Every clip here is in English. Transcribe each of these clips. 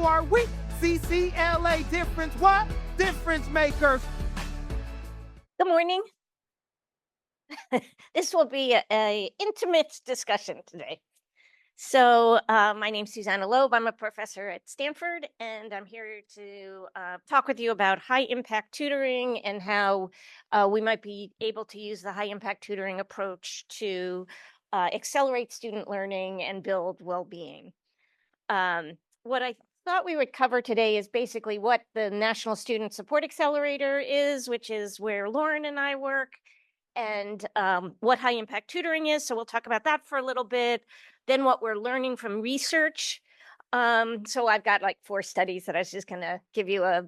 who are we? CCLA difference, what? Difference makers. Good morning. This will be a intimate discussion today. So, my name's Susana Loeb. I'm a professor at Stanford, and I'm here to talk with you about high impact tutoring and how we might be able to use the high impact tutoring approach to accelerate student learning and build well being. What I thought we would cover today is basically what the National Student Support Accelerator is, which is where Lauren and I work, and what high impact tutoring is. So we'll talk about that for a little bit. Then what we're learning from research. So I've got like 4 studies that I was just going to give you a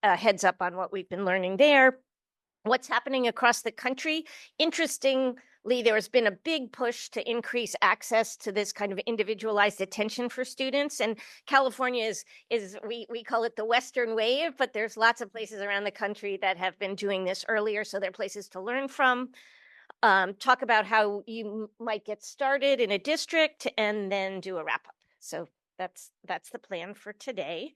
heads up on what we've been learning there. What's happening across the country. Interestingly, there's been a big push to increase access to this kind of individualized attention for students. And California is we call it the Western wave, but there's lots of places around the country that have been doing this earlier. So there are places to learn from. Talk about how you might get started in a district and then do a wrap up. So that's the plan for today.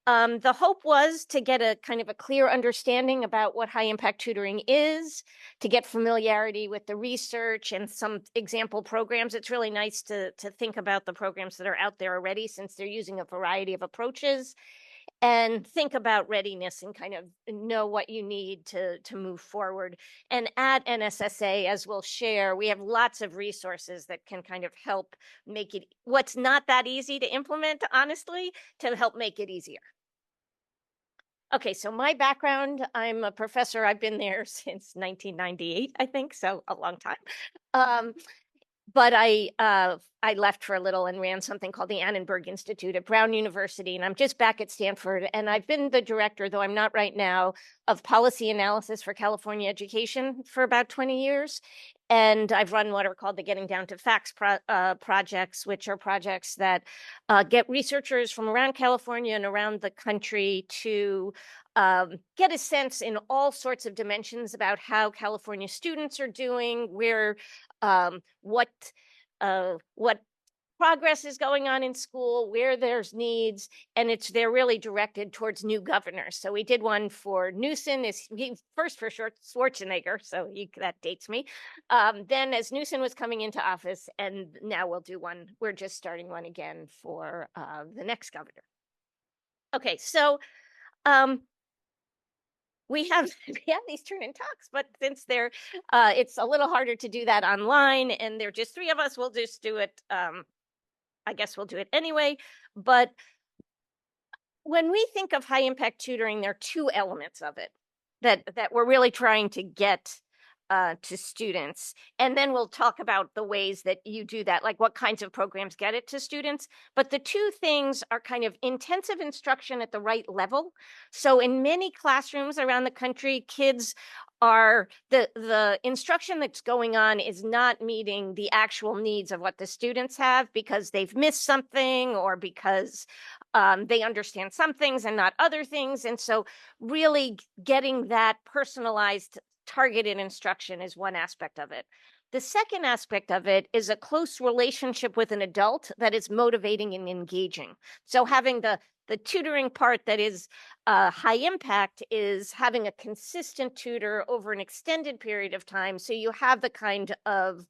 The hope was to get a kind of a clear understanding about what high impact tutoring is, to get familiarity with the research and some example programs. It's really nice to think about the programs that are out there already, since they're using a variety of approaches, and think about readiness and kind of know what you need to move forward. And at NSSA, as we'll share, we have lots of resources that can kind of help make it what's not that easy to implement, honestly, to help make it easier. Okay, so my background, I'm a professor. I've been there since 1998, I think, so a long time. Um, but I left for a little and ran something called the Annenberg Institute at Brown University, and I'm just back at Stanford. And I've been the director, though I'm not right now, of policy analysis for California education for about 20 years. And I've run what are called the Getting Down to Facts projects, which are projects that get researchers from around California and around the country to get a sense in all sorts of dimensions about how California students are doing, what progress is going on in school, where there's needs, and they're really directed towards new governors. So we did one for Newsom, first for Schwarzenegger, so that dates me. Then as Newsom was coming into office, and now we'll do one. We're just starting one again for the next governor. Okay, so we have these turn-in talks, but since it's a little harder to do that online, and there are just 3 of us, we'll just do it. I guess we'll do it anyway. But when we think of high impact tutoring, there are 2 elements of it that we're really trying to get to students. And then we'll talk about the ways that you do that, like what kinds of programs get it to students. But the 2 things are kind of intensive instruction at the right level. So in many classrooms around the country, kids are the instruction that's going on is not meeting the actual needs of what the students have, because they've missed something, or because they understand some things and not other things. And so really getting that personalized, targeted instruction is one aspect of it. The second aspect of it is a close relationship with an adult that is motivating and engaging. So having the tutoring part that is high impact is having a consistent tutor over an extended period of time. So you have the kind of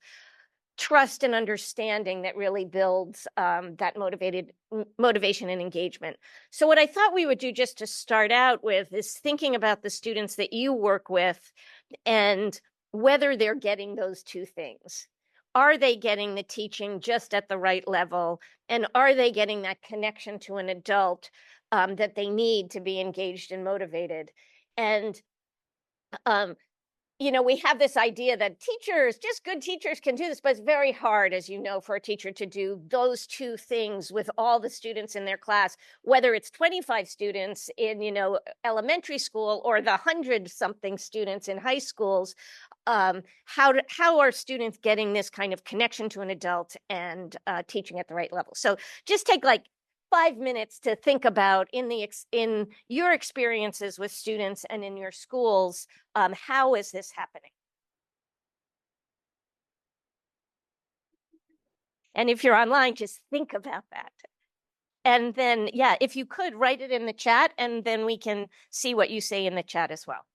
trust and understanding that really builds that motivation and engagement. So what I thought we would do just to start out with is thinking about the students that you work with and whether they're getting those 2 things. Are they getting the teaching just at the right level? And are they getting that connection to an adult that they need to be engaged and motivated? And we have this idea that just good teachers can do this, but it's very hard, as you know, for a teacher to do those 2 things with all the students in their class, whether it's 25 students in, elementary school or the 100-something students in high schools. How are students getting this kind of connection to an adult and teaching at the right level? So just take like 5 minutes to think about in your experiences with students and in your schools, how is this happening? And if you're online, just think about that. And then, yeah, if you could write it in the chat, and then we can see what you say in the chat as well.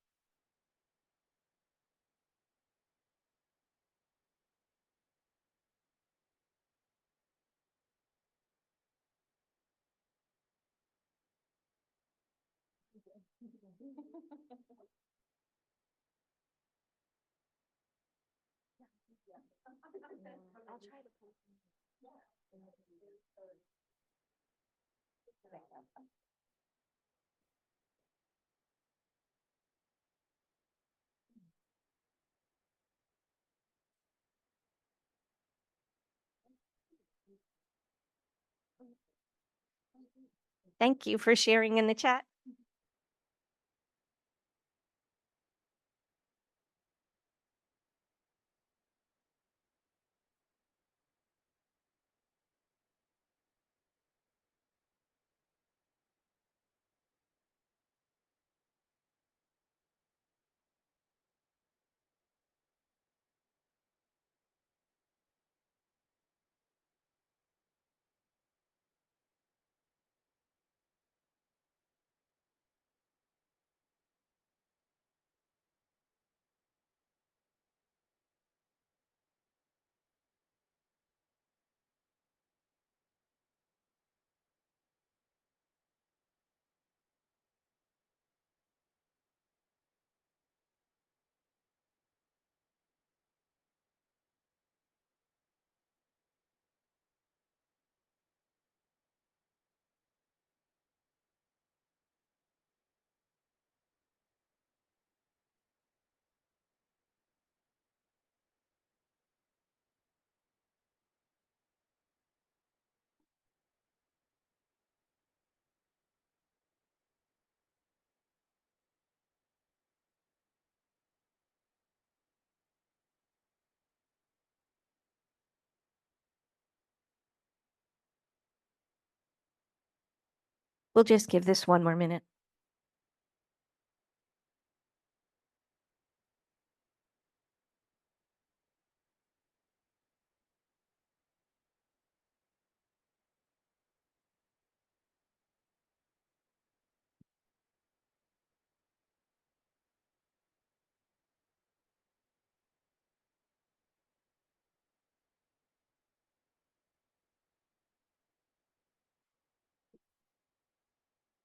Thank you for sharing in the chat. We'll just give this one more minute.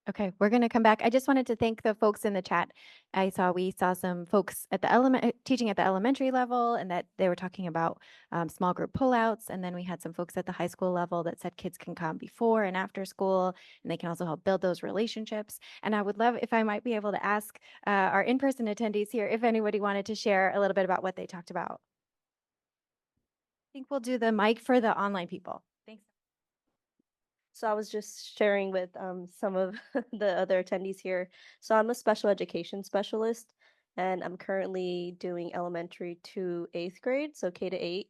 Okay, we're going to come back. I just wanted to thank the folks in the chat. We saw some folks at the teaching at the elementary level, and that they were talking about small group pullouts. And then we had some folks at the high school level that said kids can come before and after school, and they can also help build those relationships. And I would love if I might be able to ask our in-person attendees here if anybody wanted to share a little bit about what they talked about. I think we'll do the mic for the online people. Thanks. So I was just sharing with some of the other attendees here. So I'm a special education specialist, and I'm currently doing elementary to 8th grade, so K to 8.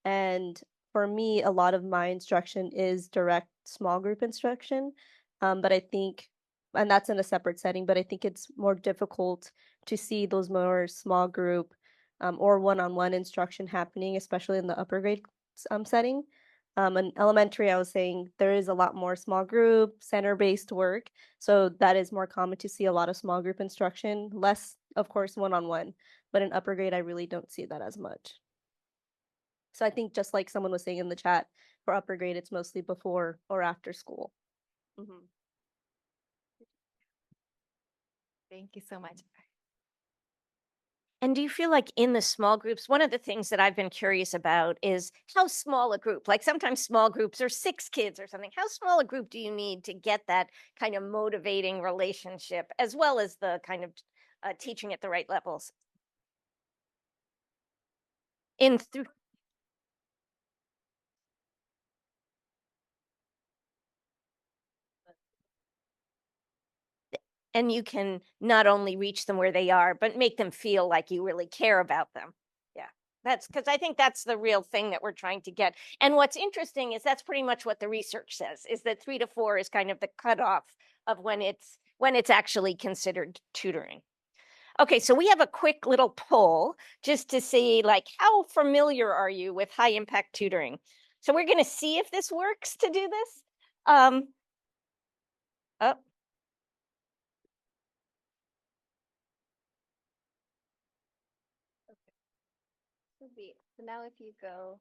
And for me, a lot of my instruction is direct small group instruction. But I think, and that's in a separate setting, but I think it's more difficult to see those more small group or one-on-one instruction happening, especially in the upper grade setting. In elementary, I was saying there is a lot more small group, center-based work. So that is more common to see a lot of small group instruction, less, of course, one-on-one. But in upper grade, I really don't see that as much. So I think just like someone was saying in the chat, for upper grade, it's mostly before or after school. Mm-hmm. Thank you so much. And do you feel like in the small groups, one of the things that I've been curious about is how small a group, like sometimes small groups are 6 kids or something, how small a group do you need to get that kind of motivating relationship as well as the kind of teaching at the right levels? And you can not only reach them where they are, but make them feel like you really care about them. Yeah, that's because I think that's the real thing that we're trying to get. And what's interesting is that's pretty much what the research says, is that 3 to 4 is kind of the cutoff of when it's actually considered tutoring. Okay, so we have a quick little poll just to see, like, how familiar are you with high impact tutoring? So we're going to see if this works to do this. Oh, So now if you go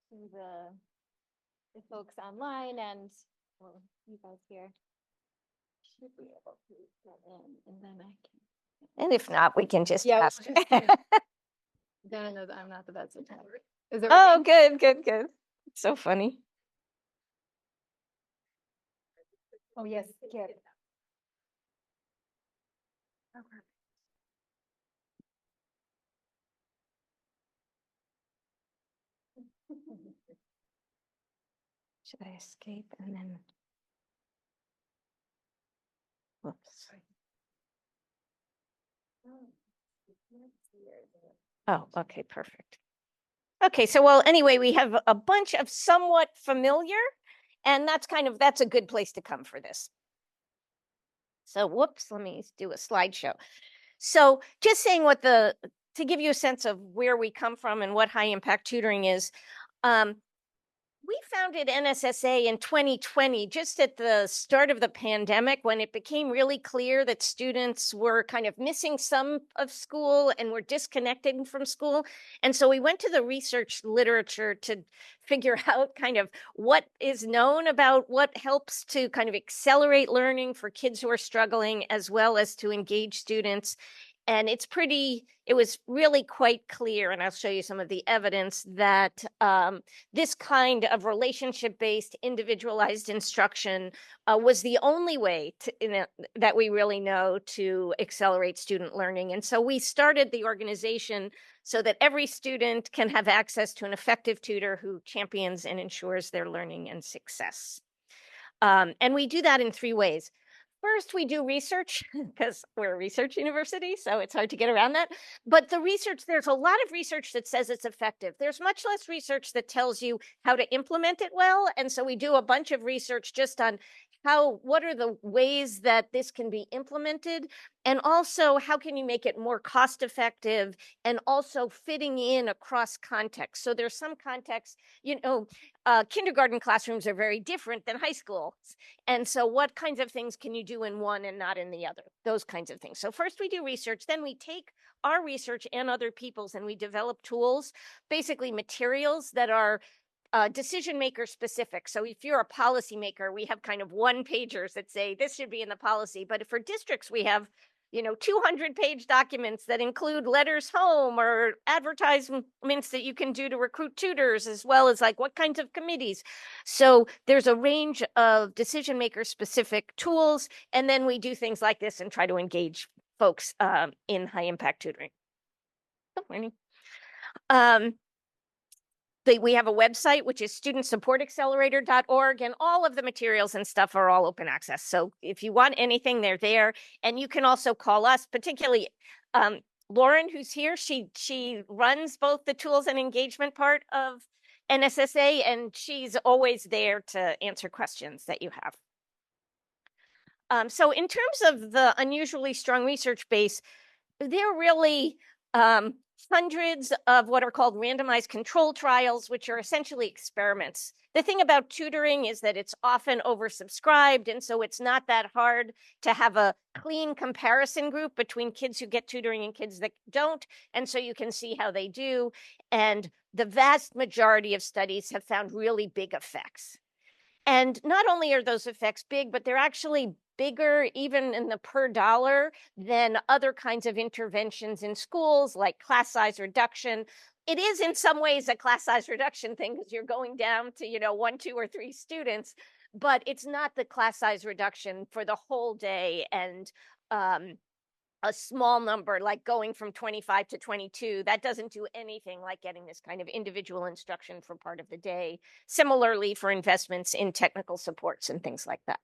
to the folks online and, well, you guys here should be able to get in, and then I can. and if not, we can just Yeah, we'll ask. just no, I'm not the best at that. Is it Oh, working? good. So funny. Oh, yes, good. Should I escape and then? Whoops. Oh, okay, perfect. Okay, so well, anyway, we have a bunch of somewhat familiar, and that's a good place to come for this. So whoops, let me do a slideshow. So just saying to give you a sense of where we come from and what high impact tutoring is. We founded NSSA in 2020, just at the start of the pandemic, when it became really clear that students were kind of missing some of school and were disconnected from school. And so we went to the research literature to figure out kind of what is known about what helps to kind of accelerate learning for kids who are struggling, as well as to engage students. And it was really quite clear, and I'll show you some of the evidence, that this kind of relationship-based, individualized instruction was the only way that we really know to accelerate student learning. And so we started the organization so that every student can have access to an effective tutor who champions and ensures their learning and success. And we do that in 3 ways. First, we do research because we're a research university, so it's hard to get around that. But there's a lot of research that says it's effective. There's much less research that tells you how to implement it well. And so we do a bunch of research just on what are the ways that this can be implemented, and also how can you make it more cost effective and also fitting in across contexts. So there's some contexts, kindergarten classrooms are very different than high school. And so what kinds of things can you do in one and not in the other? Those kinds of things. So first we do research, then we take our research and other people's and we develop tools, basically materials that are decision maker specific. So if you're a policymaker, we have kind of one pagers that say this should be in the policy. But for districts, we have 200-page documents that include letters home or advertisements that you can do to recruit tutors, as well as like what kinds of committees. So there's a range of decision maker specific tools. And then we do things like this and try to engage folks in high impact tutoring. Good morning. We have a website, which is studentsupportaccelerator.org, and all of the materials and stuff are all open access. So if you want anything, they're there. And you can also call us, particularly Lauren, who's here. She runs both the tools and engagement part of NSSA, and she's always there to answer questions that you have. So in terms of the unusually strong research base, there are really hundreds of what are called randomized control trials, which are essentially experiments. The thing about tutoring is that it's often oversubscribed, and so it's not that hard to have a clean comparison group between kids who get tutoring and kids that don't, and so you can see how they do. And the vast majority of studies have found really big effects. And not only are those effects big, but they're actually bigger even in the per dollar than other kinds of interventions in schools, like class size reduction. It is in some ways a class size reduction thing because you're going down to 1, 2, or 3 students, but it's not the class size reduction for the whole day and a small number, like going from 25 to 22, that doesn't do anything like getting this kind of individual instruction for part of the day. Similarly, for investments in technical supports and things like that.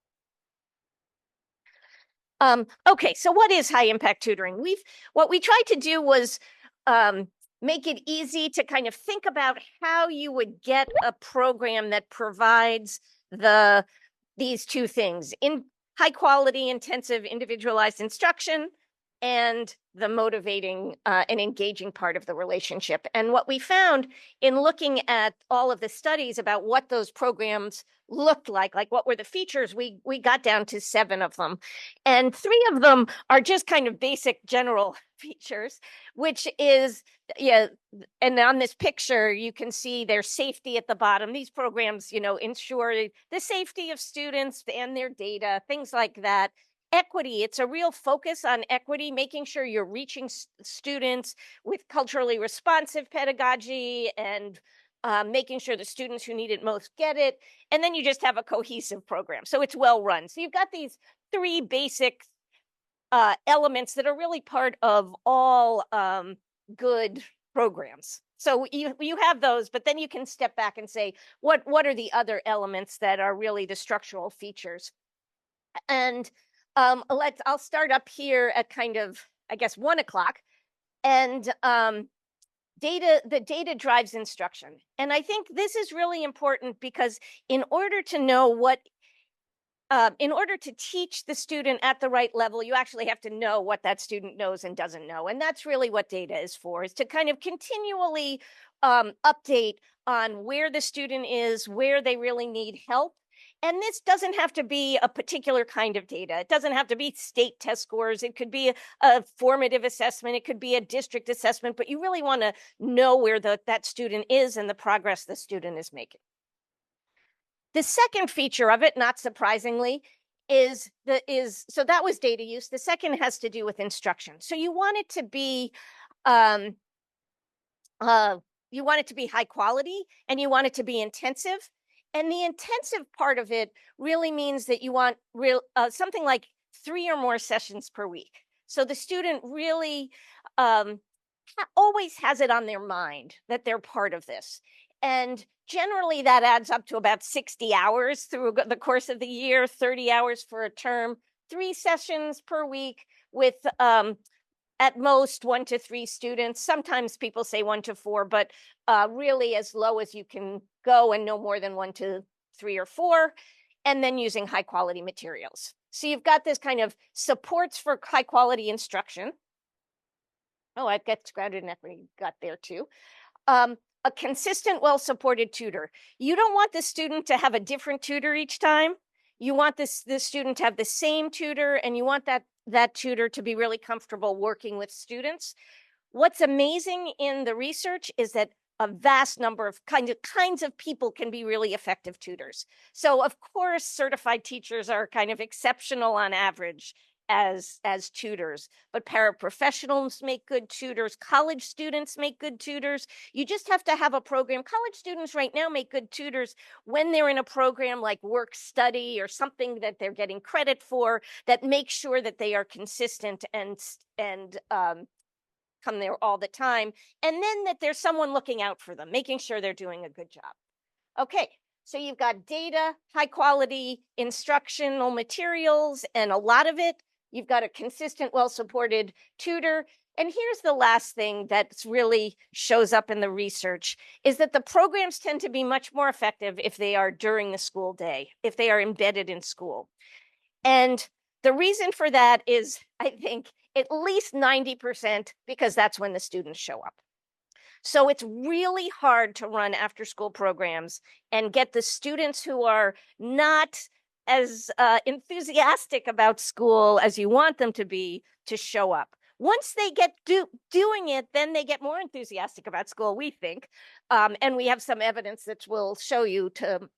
Okay, so what is high impact tutoring? What we tried to do was make it easy to kind of think about how you would get a program that provides these 2 things: in high quality, intensive, individualized instruction, and the motivating and engaging part of the relationship. And what we found in looking at all of the studies about what those programs looked like what were the features, we got down to 7 of them. And 3 of them are just kind of basic general features, which is, yeah, and on this picture, you can see there's safety at the bottom. These programs, ensure the safety of students and their data, things like that. Equity, it's a real focus on equity, making sure you're reaching students with culturally responsive pedagogy and making sure the students who need it most get it. And then you just have a cohesive program. So it's well run. So you've got these 3 basic elements that are really part of all good programs. So you have those, but then you can step back and say, what are the other elements that are really the structural features? And I'll start up here at kind of, I guess, 1 o'clock. And the data drives instruction. And I think this is really important because in order to know in order to teach the student at the right level, you actually have to know what that student knows and doesn't know. And that's really what data is for, is to kind of continually update on where the student is, where they really need help. And this doesn't have to be a particular kind of data. It doesn't have to be state test scores. It could be a formative assessment. It could be a district assessment, but you really want to know where that student is and the progress the student is making. The second feature of it, not surprisingly, so that was data use. The second has to do with instruction. So you want it to be high quality, and you want it to be intensive. And the intensive part of it really means that you want something like 3 or more sessions per week. So the student really always has it on their mind that they're part of this. And generally that adds up to about 60 hours through the course of the year, 30 hours for a term, 3 sessions per week with at most 1 to 3 students. Sometimes people say 1 to 4, but really as low as you can go and no more than 1 to 3 or 4, and then using high quality materials. So you've got this kind of supports for high quality instruction. Oh, I get grounded in equity, got there too. A consistent, well-supported tutor. You don't want the student to have a different tutor each time. You want this student to have the same tutor, and you want that tutor to be really comfortable working with students. What's amazing in the research is that a vast number of kinds of people can be really effective tutors. So of course, certified teachers are kind of exceptional on average as tutors, but paraprofessionals make good tutors, college students make good tutors. You just have to have a program. College students right now make good tutors when they're in a program like work study or something that they're getting credit for, that makes sure that they are consistent and come there all the time, and then that there's someone looking out for them, making sure they're doing a good job. Okay, so you've got data, high quality instructional materials, and a lot of it. You've got a consistent, well-supported tutor. And here's the last thing that really shows up in the research, is that the programs tend to be much more effective if they are during the school day, if they are embedded in school. And the reason for that is, I think, at least 90%, because that's when the students show up. So it's really hard to run after-school programs and get the students who are not as enthusiastic about school as you want them to be to show up. Once they get doing it, then they get more enthusiastic about school, we think. And we have some evidence that we'll show you to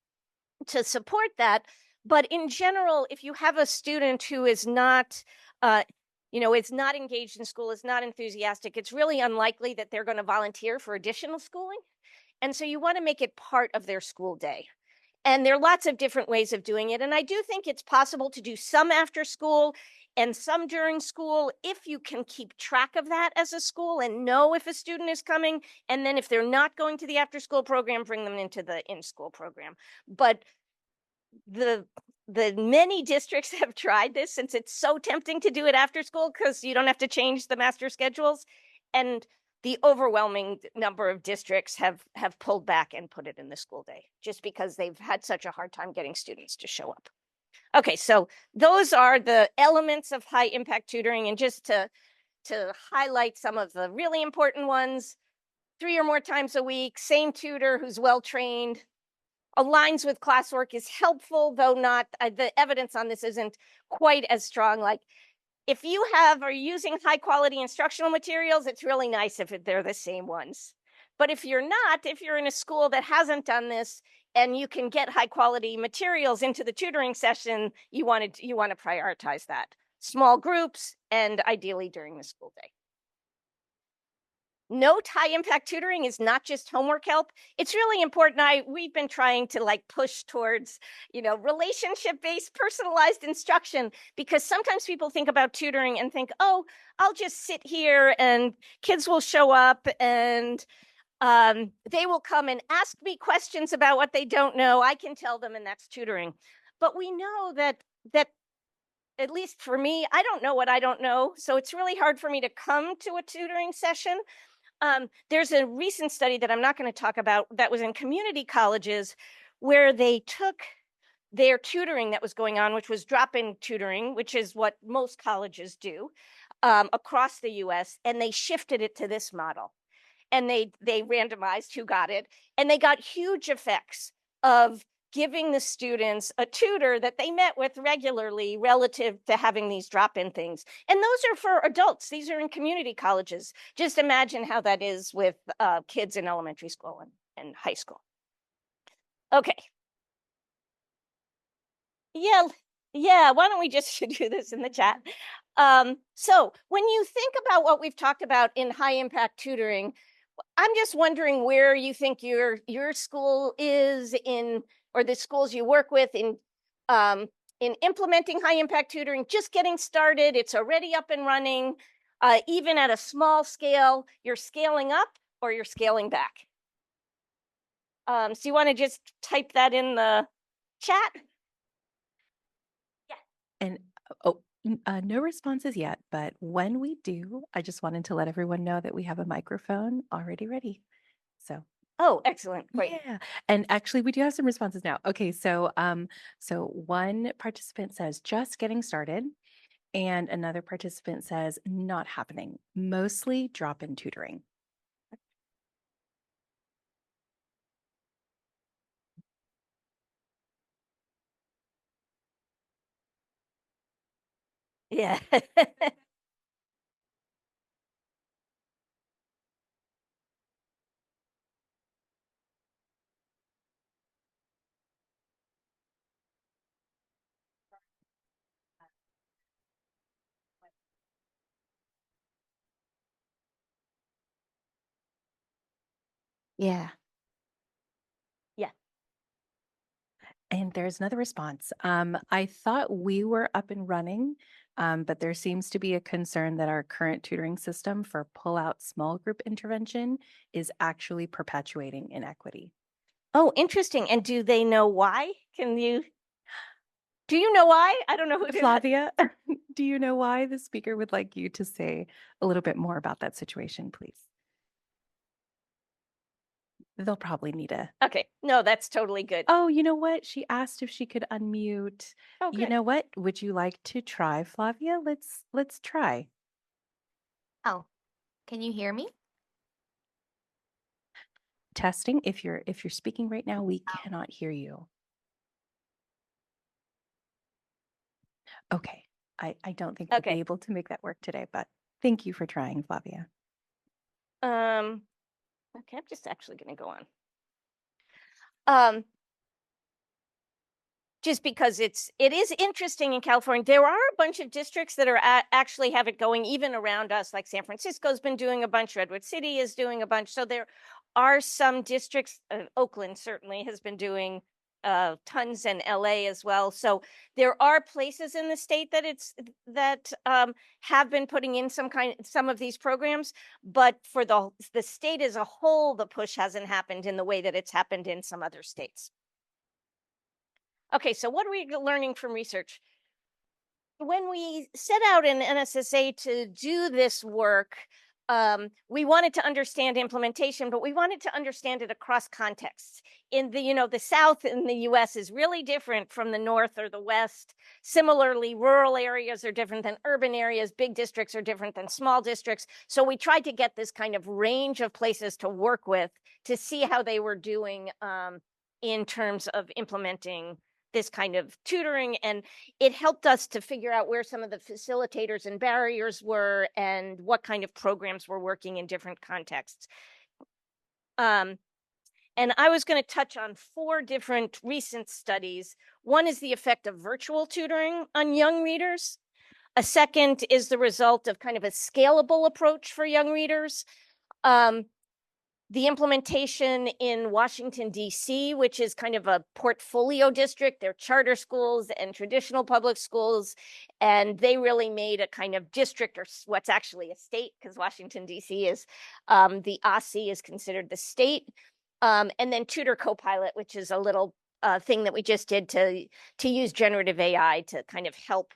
support that. But in general, if you have a student who is not, is not engaged in school, is not enthusiastic, it's really unlikely that they're going to volunteer for additional schooling. And so you want to make it part of their school day. And there are lots of different ways of doing it. And I do think it's possible to do some after school and some during school if you can keep track of that as a school and know if a student is coming. And then if they're not going to the after school program, bring them into the in-school program. But the many districts have tried this, since it's so tempting to do it after school because you don't have to change the master schedules. And the overwhelming number of districts have pulled back and put it in the school day just because they've had such a hard time getting students to show up. Okay, so those are the elements of high impact tutoring. And just to to highlight some of the really important ones. 3 or more times a week, same tutor who's well-trained, aligns with classwork is helpful, though not, the evidence on this isn't quite as strong. Like if you are using high quality instructional materials, it's really nice if they're the same ones. But if you're not, if you're in a school that hasn't done this and you can get high quality materials into the tutoring session, you want to prioritize that. Small groups and ideally during the school day. Note, high impact tutoring is not just homework help. It's really important. We've been trying to like push towards, relationship based personalized instruction, because sometimes people think about tutoring and think, oh, I'll just sit here and kids will show up and they will come and ask me questions about what they don't know. I can tell them, and that's tutoring. But we know that at least for me, I don't know what I don't know. So it's really hard for me to come to a tutoring session. There's a recent study that I'm not going to talk about that was in community colleges where they took their tutoring that was going on, which was drop-in tutoring, which is what most colleges do across the US, and they shifted it to this model. And they randomized who got it, and they got huge effects of giving the students a tutor that they met with regularly relative to having these drop-in things. And those are for adults. These are in community colleges. Just imagine how that is with kids in elementary school and high school. Okay. Yeah, why don't we just do this in the chat? So when you think about what we've talked about in high impact tutoring, I'm just wondering where you think your school is in, or the schools you work with in implementing high impact tutoring. Just getting started, it's already up and running. Even at a small scale, you're scaling up or you're scaling back. So you want to just type that in the chat? Yeah. And no responses yet, but when we do, I just wanted to let everyone know that we have a microphone already ready. So Oh, excellent. Great. yeah. And actually we do have some responses now. Okay, so one participant says just getting started, and another participant says not happening, mostly drop-in tutoring. Yeah. Yeah. Yeah. And there's another response. I thought we were up and running, but there seems to be a concern that our current tutoring system for pull-out small group intervention is actually perpetuating inequity. Oh, interesting. And do they know why? Do you know why? I don't know who Flavia, do you know why? The speaker would like you to say a little bit more about that situation, please. They'll probably need a. Okay. No, that's totally good. Oh, you know what? She asked if she could unmute. Oh, You good. know what? Would you like to try, Flavia? Let's try. Oh, can you hear me? Testing. If you're speaking right now, we cannot hear you. Okay. I don't think we'll Okay. be able to make that work today, but thank you for trying, Flavia. Okay, I'm just actually going to go on. Just because it is interesting in California. There are a bunch of districts that are actually have it going even around us, like San Francisco's been doing a bunch, Redwood City is doing a bunch. So there are some districts, Oakland certainly has been doing tons, and LA as well. So there are places in the state that have been putting in some of these programs, but for the state as a whole, the push hasn't happened in the way that it's happened in some other states. Okay, so what are we learning from research? When we set out in NSSA to do this work, we wanted to understand implementation, but we wanted to understand it across contexts. In the South in the US is really different from the North or the West. Similarly, rural areas are different than urban areas. Big districts are different than small districts. So we tried to get this kind of range of places to work with to see how they were doing in terms of implementing this kind of tutoring. And it helped us to figure out where some of the facilitators and barriers were and what kind of programs were working in different contexts. And I was going to touch on 4 different recent studies. One is the effect of virtual tutoring on young readers. A second is the result of kind of a scalable approach for young readers. The implementation in Washington, D.C., which is kind of a portfolio district. They're charter schools and traditional public schools, and they really made a kind of district, or what's actually a state, because Washington, D.C. is, the OSCE is considered the state. And then Tutor Copilot, which is a little thing that we just did to use generative AI to kind of help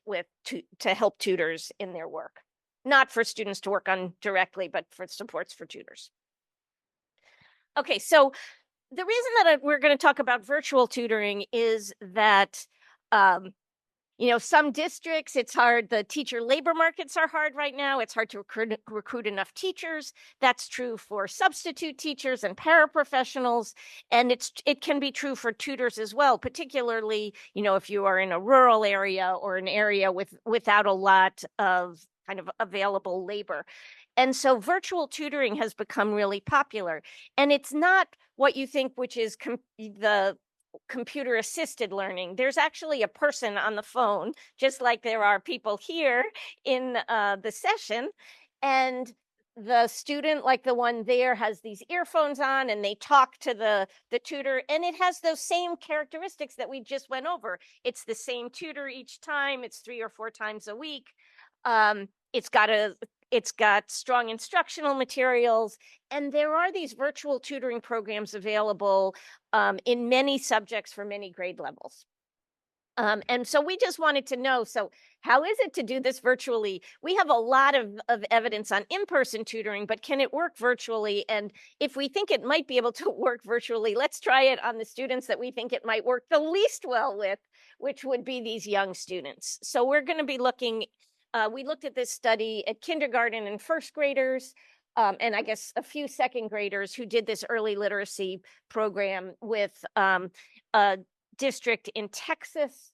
to help tutors in their work. Not for students to work on directly, but for supports for tutors. Okay, so the reason that we're going to talk about virtual tutoring is that, some districts, it's hard. The teacher labor markets are hard right now. It's hard to recruit enough teachers. That's true for substitute teachers and paraprofessionals. And it can be true for tutors as well, particularly, if you are in a rural area or an area without a lot of kind of available labor. And so virtual tutoring has become really popular. And it's not what you think, which is the computer assisted learning. There's actually a person on the phone, just like there are people here in the session. And the student, like the one there, has these earphones on and they talk to the tutor. And it has those same characteristics that we just went over. It's the same tutor each time. It's 3 or 4 times a week. It's got strong instructional materials, and there are these virtual tutoring programs available in many subjects for many grade levels. And so we just wanted to know, so how is it to do this virtually? We have a lot of evidence on in-person tutoring, but can it work virtually? And if we think it might be able to work virtually, let's try it on the students that we think it might work the least well with, which would be these young students. So we're going to be looking. We looked at this study at kindergarten and first graders, and I guess a few second graders who did this early literacy program with a district in Texas.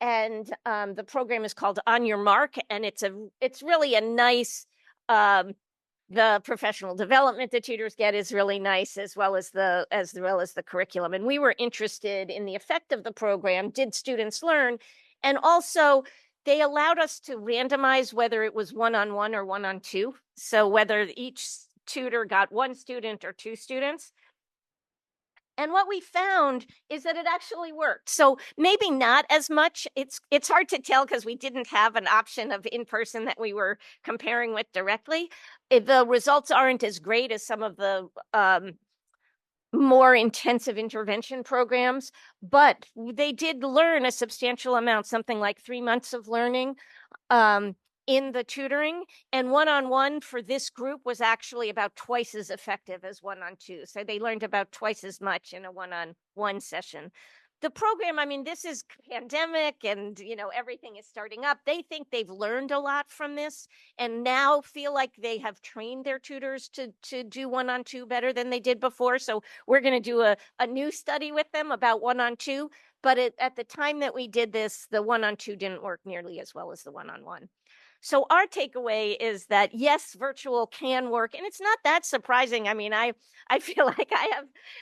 And the program is called On Your Mark, and it's really a nice, the professional development the tutors get is really nice, as well as the curriculum. And we were interested in the effect of the program. Did students learn? And also, they allowed us to randomize whether it was 1-on-1 or 1-on-2. So whether each tutor got 1 student or 2 students. And what we found is that it actually worked. So maybe not as much. It's hard to tell because we didn't have an option of in-person that we were comparing with directly. The results aren't as great as some of the more intensive intervention programs, but they did learn a substantial amount, something like 3 months of learning in the tutoring. And 1-on-1 for this group was actually about twice as effective as 1-on-2. So they learned about twice as much in a 1-on-1 session. The program, I mean, this is pandemic and, everything is starting up. They think they've learned a lot from this and now feel like they have trained their tutors to do 1-on-2 better than they did before. So we're going to do a new study with them about 1-on-2. But at the time that we did this, the 1-on-2 didn't work nearly as well as the 1-on-1. So our takeaway is that, yes, virtual can work. And it's not that surprising. I mean, I feel like I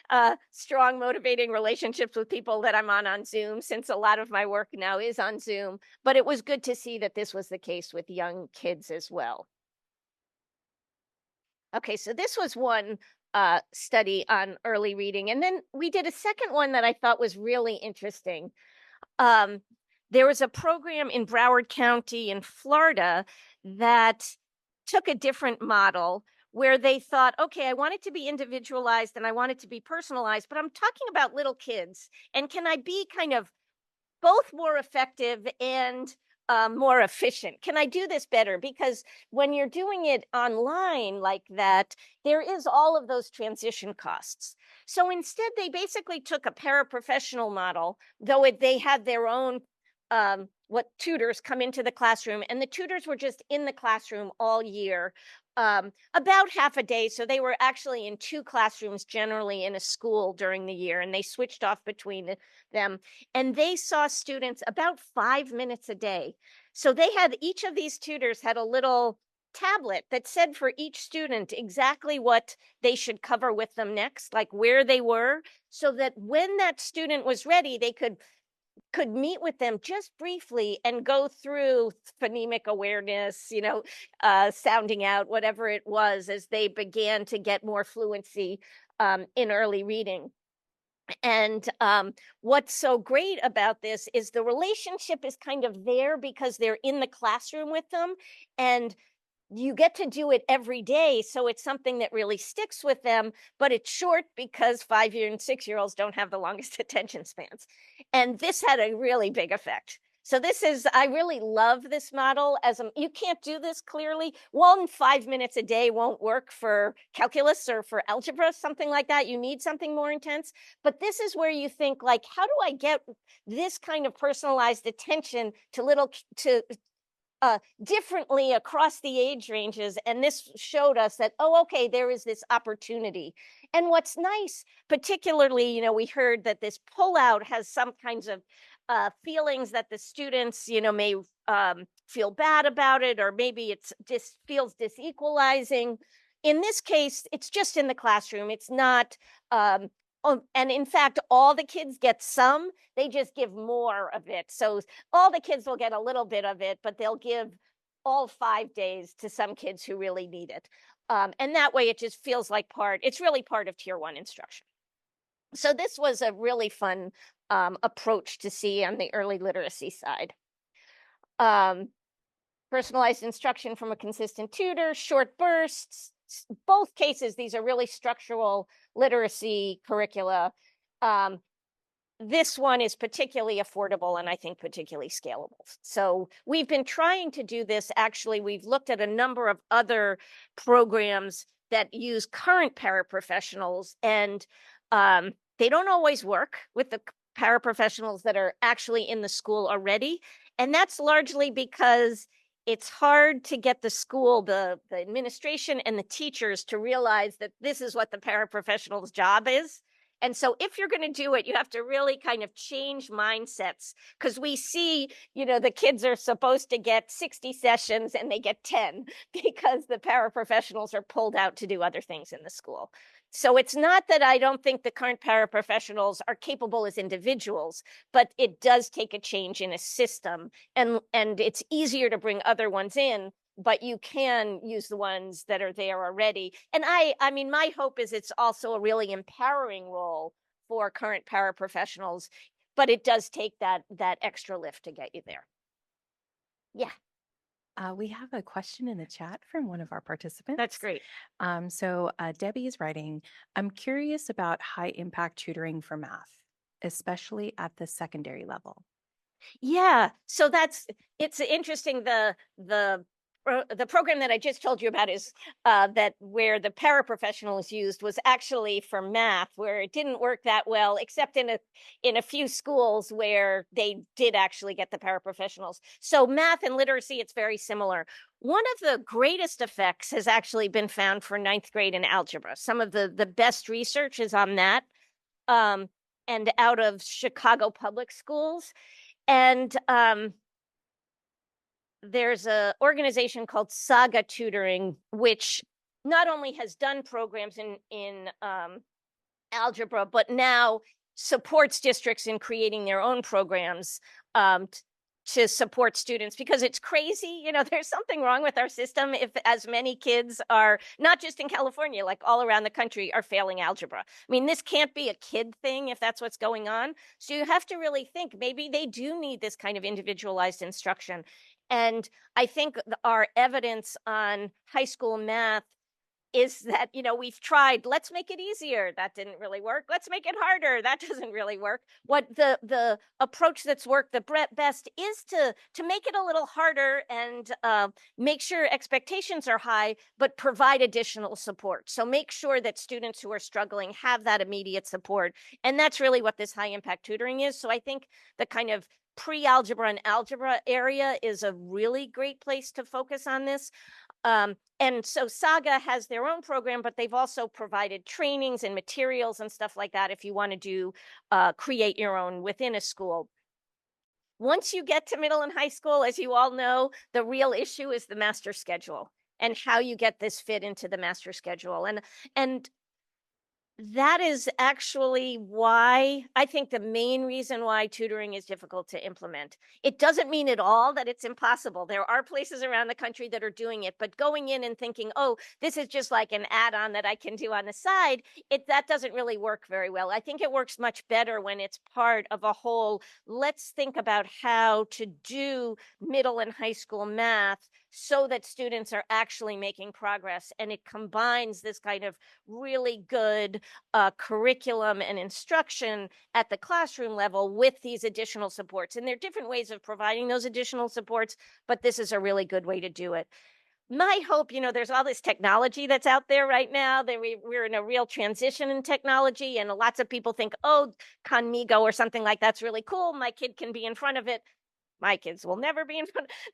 have strong motivating relationships with people that I'm on Zoom, since a lot of my work now is on Zoom. But it was good to see that this was the case with young kids as well. Okay, so this was one study on early reading. And then we did a second one that I thought was really interesting. There was a program in Broward County in Florida that took a different model where they thought, okay, I want it to be individualized and I want it to be personalized, but I'm talking about little kids. And can I be kind of both more effective and more efficient? Can I do this better? Because when you're doing it online like that, there is all of those transition costs. So instead, they basically took a paraprofessional model, though they had their own what tutors come into the classroom, and the tutors were just in the classroom all year, about half a day. So they were actually in 2 classrooms generally in a school during the year, and they switched off between them. And they saw students about 5 minutes a day. So they had, each of these tutors had a little tablet that said for each student exactly what they should cover with them next, like where they were, so that when that student was ready, they could meet with them just briefly and go through phonemic awareness, sounding out, whatever it was, as they began to get more fluency in early reading. And what's so great about this is the relationship is kind of there because they're in the classroom with them, and you get to do it every day. So it's something that really sticks with them, but it's short because 5-year and 6-year-olds don't have the longest attention spans. And this had a really big effect. So I really love this model. You can't do this clearly. 5 minutes a day won't work for calculus or for algebra, something like that. You need something more intense. But this is where you think, like, how do I get this kind of personalized attention to differently across the age ranges? And this showed us that, okay, there is this opportunity. And what's nice, particularly, we heard that this pullout has some kinds of feelings that the students, may feel bad about it, or maybe it's just feels disequalizing. In this case, it's just in the classroom. It's not, and in fact, all the kids get some, they just give more of it. So all the kids will get a little bit of it, but they'll give all 5 days to some kids who really need it. And that way it just feels like it's really part of Tier 1 instruction. So this was a really fun approach to see on the early literacy side. Personalized instruction from a consistent tutor, short bursts. Both cases, these are really structural literacy curricula. This one is particularly affordable and I think particularly scalable. So we've been trying to do this. Actually, we've looked at a number of other programs that use current paraprofessionals, and they don't always work with the paraprofessionals that are actually in the school already. And that's largely because it's hard to get the school, the administration and the teachers to realize that this is what the paraprofessional's job is. And so if you're going to do it, you have to really kind of change mindsets, because we see, the kids are supposed to get 60 sessions and they get 10 because the paraprofessionals are pulled out to do other things in the school. So it's not that I don't think the current paraprofessionals are capable as individuals, but it does take a change in a system, and it's easier to bring other ones in, but you can use the ones that are there already. And I mean, my hope is it's also a really empowering role for current paraprofessionals, but it does take that extra lift to get you there. Yeah. We have a question in the chat from one of our participants. That's great. So Debbie is writing, I'm curious about high impact tutoring for math, especially at the secondary level. Yeah, so it's interesting. The program that I just told you about is that where the paraprofessionals used was actually for math, where it didn't work that well, except in a few schools where they did actually get the paraprofessionals. So math and literacy, it's very similar. One of the greatest effects has actually been found for 9th grade in algebra. Some of the best research is on that, and out of Chicago public schools. And there's an organization called Saga Tutoring, which not only has done programs in algebra, but now supports districts in creating their own programs to support students, because it's crazy. There's something wrong with our system if as many kids are, not just in California, like all around the country, are failing algebra. I mean, this can't be a kid thing if that's what's going on. So you have to really think, maybe they do need this kind of individualized instruction. And I think our evidence on high school math is that, we've tried, let's make it easier. That didn't really work. Let's make it harder. That doesn't really work. What the approach that's worked the best is to make it a little harder and make sure expectations are high, but provide additional support. So make sure that students who are struggling have that immediate support. And that's really what this high impact tutoring is. So I think the kind of pre-algebra and algebra area is a really great place to focus on this. And so Saga has their own program, but they've also provided trainings and materials and stuff like that if you want to do create your own within a school. Once you get to middle and high school, as you all know, the real issue is the master schedule and how you get this fit into the master schedule. And that is actually why I think the main reason why tutoring is difficult to implement. It doesn't mean at all that it's impossible. There are places around the country that are doing it, but going in and thinking, oh, this is just like an add-on that I can do on the side, that doesn't really work very well. I think it works much better when it's part of a whole, let's think about how to do middle and high school math so that students are actually making progress. And it combines this kind of really good curriculum and instruction at the classroom level with these additional supports. And there are different ways of providing those additional supports, but this is a really good way to do it. My hope, there's all this technology that's out there right now, that we're in a real transition in technology, and lots of people think, oh, Conmigo or something like that's really cool. My kid can be in front of it. My kids will never be in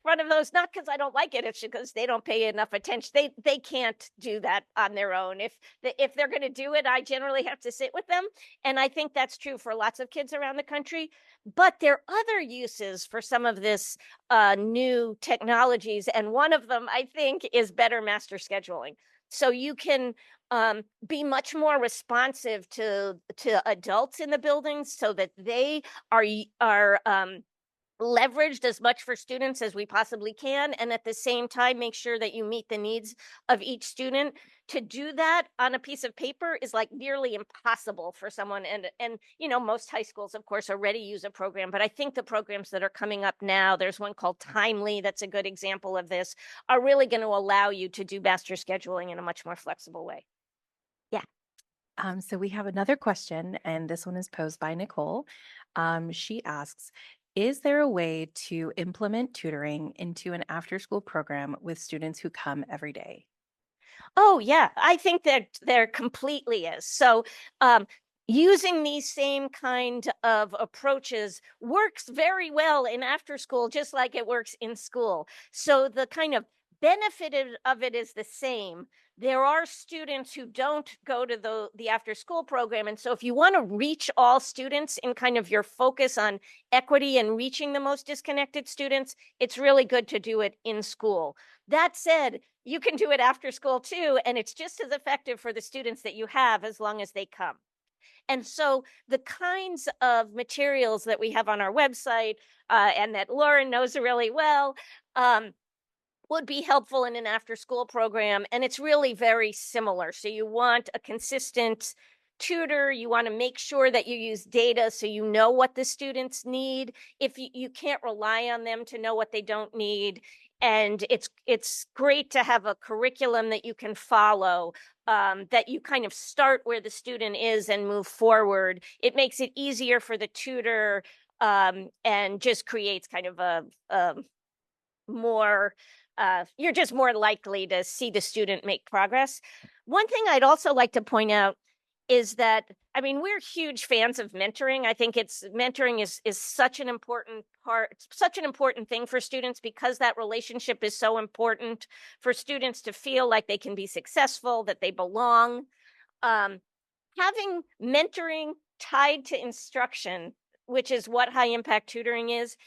front of those, not because I don't like it, it's because they don't pay enough attention. They can't do that on their own. If they're going to do it, I generally have to sit with them. And I think that's true for lots of kids around the country. But there are other uses for some of this new technologies. And one of them, I think, is better master scheduling. So you can be much more responsive to adults in the buildings so that they are leveraged as much for students as we possibly can, and at the same time make sure that you meet the needs of each student. To do that on a piece of paper is like nearly impossible for someone, and most high schools of course already use a program, but I think the programs that are coming up now, there's one called Timely that's a good example of this, are really going to allow you to do master scheduling in a much more flexible way. So we have another question, and this one is posed by Nicole. She asks, is there a way to implement tutoring into an after-school program with students who come every day? Oh, yeah, I think that there completely is. So using these same kind of approaches works very well in after school, just like it works in school. So the kind of benefit of it is the same. There are students who don't go to the after school program. And so if you want to reach all students in kind of your focus on equity and reaching the most disconnected students, it's really good to do it in school. That said, you can do it after school too, and it's just as effective for the students that you have as long as they come. And so the kinds of materials that we have on our website and that Lauren knows really well would be helpful in an after-school program. And it's really very similar. So you want a consistent tutor. You want to make sure that you use data so you know what the students need. If you can't rely on them to know what they don't need. And it's great to have a curriculum that you can follow, that you kind of start where the student is and move forward. It makes it easier for the tutor and just creates kind of a more, you're just more likely to see the student make progress. One thing I'd also like to point out is that, I mean, we're huge fans of mentoring. I think mentoring is such an important part, such an important thing for students, because that relationship is so important for students to feel like they can be successful, that they belong. Having mentoring tied to instruction, which is what high impact tutoring is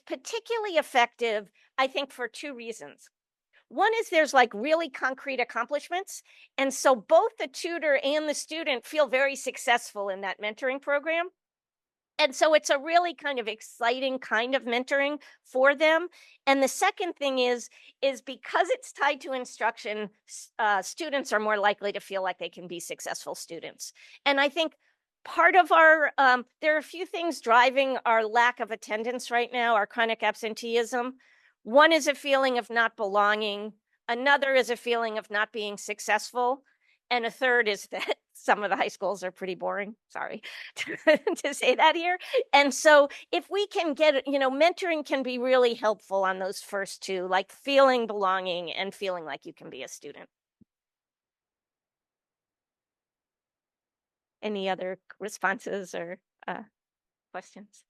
particularly effective, I think, for two reasons. One is there's like really concrete accomplishments. And so both the tutor and the student feel very successful in that mentoring program. And so it's a really kind of exciting kind of mentoring for them. And the second thing is because it's tied to instruction, students are more likely to feel like they can be successful students. And I think part of our, there are a few things driving our lack of attendance right now, our chronic absenteeism. One is a feeling of not belonging. Another is a feeling of not being successful. And a third is that some of the high schools are pretty boring. Sorry to say that here. And so if we can get, mentoring can be really helpful on those first two, like feeling belonging and feeling like you can be a student. Any other responses or questions?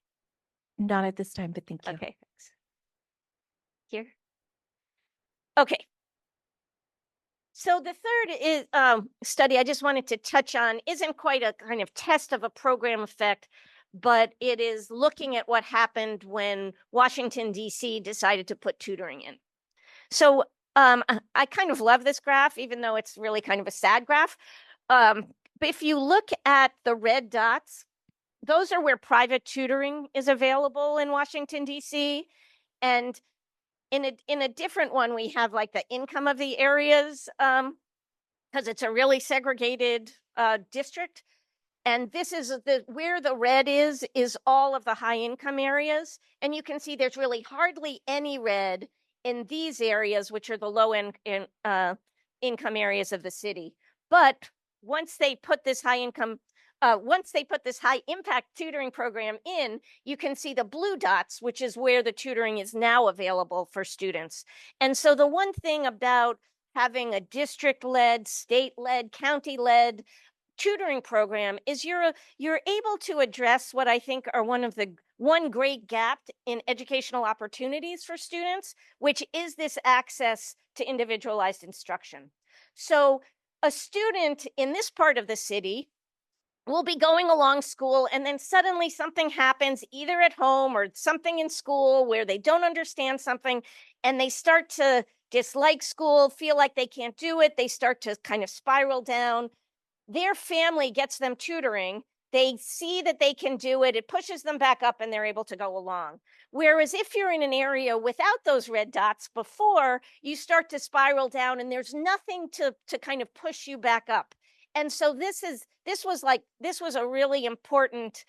Not at this time, but thank you. Okay, thanks. Here. Okay. So the third is study I just wanted to touch on isn't quite a kind of test of a program effect, but it is looking at what happened when Washington, D.C. decided to put tutoring in. So I kind of love this graph, even though it's really kind of a sad graph. But if you look at the red dots, those are where private tutoring is available in Washington, D.C. And in a different one, we have like the income of the areas, because it's a really segregated district. And this is where the red is all of the high income areas. And you can see there's really hardly any red in these areas, which are the low income areas of the city. But once they put this high impact tutoring program in, you can see the blue dots, which is where the tutoring is now available for students. And so the one thing about having a district-led, state-led, county-led tutoring program is you're able to address what I think are one great gap in educational opportunities for students, which is this access to individualized instruction. So a student in this part of the city will be going along school, and then suddenly something happens either at home or something in school where they don't understand something, and they start to dislike school, feel like they can't do it. They start to kind of spiral down. Their family gets them tutoring. They see that they can do it. It pushes them back up and they're able to go along. Whereas if you're in an area without those red dots before, you start to spiral down and there's nothing to kind of push you back up. And so this was a really important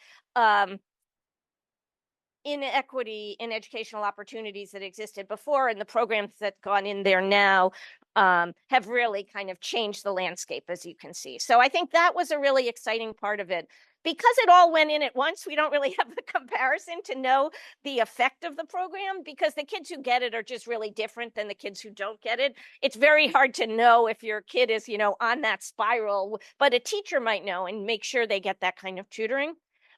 inequity in educational opportunities that existed before, and the programs that gone in there now have really kind of changed the landscape, as you can see. So I think that was a really exciting part of it. Because it all went in at once, we don't really have the comparison to know the effect of the program, because the kids who get it are just really different than the kids who don't get it. It's very hard to know if your kid is, on that spiral, but a teacher might know and make sure they get that kind of tutoring.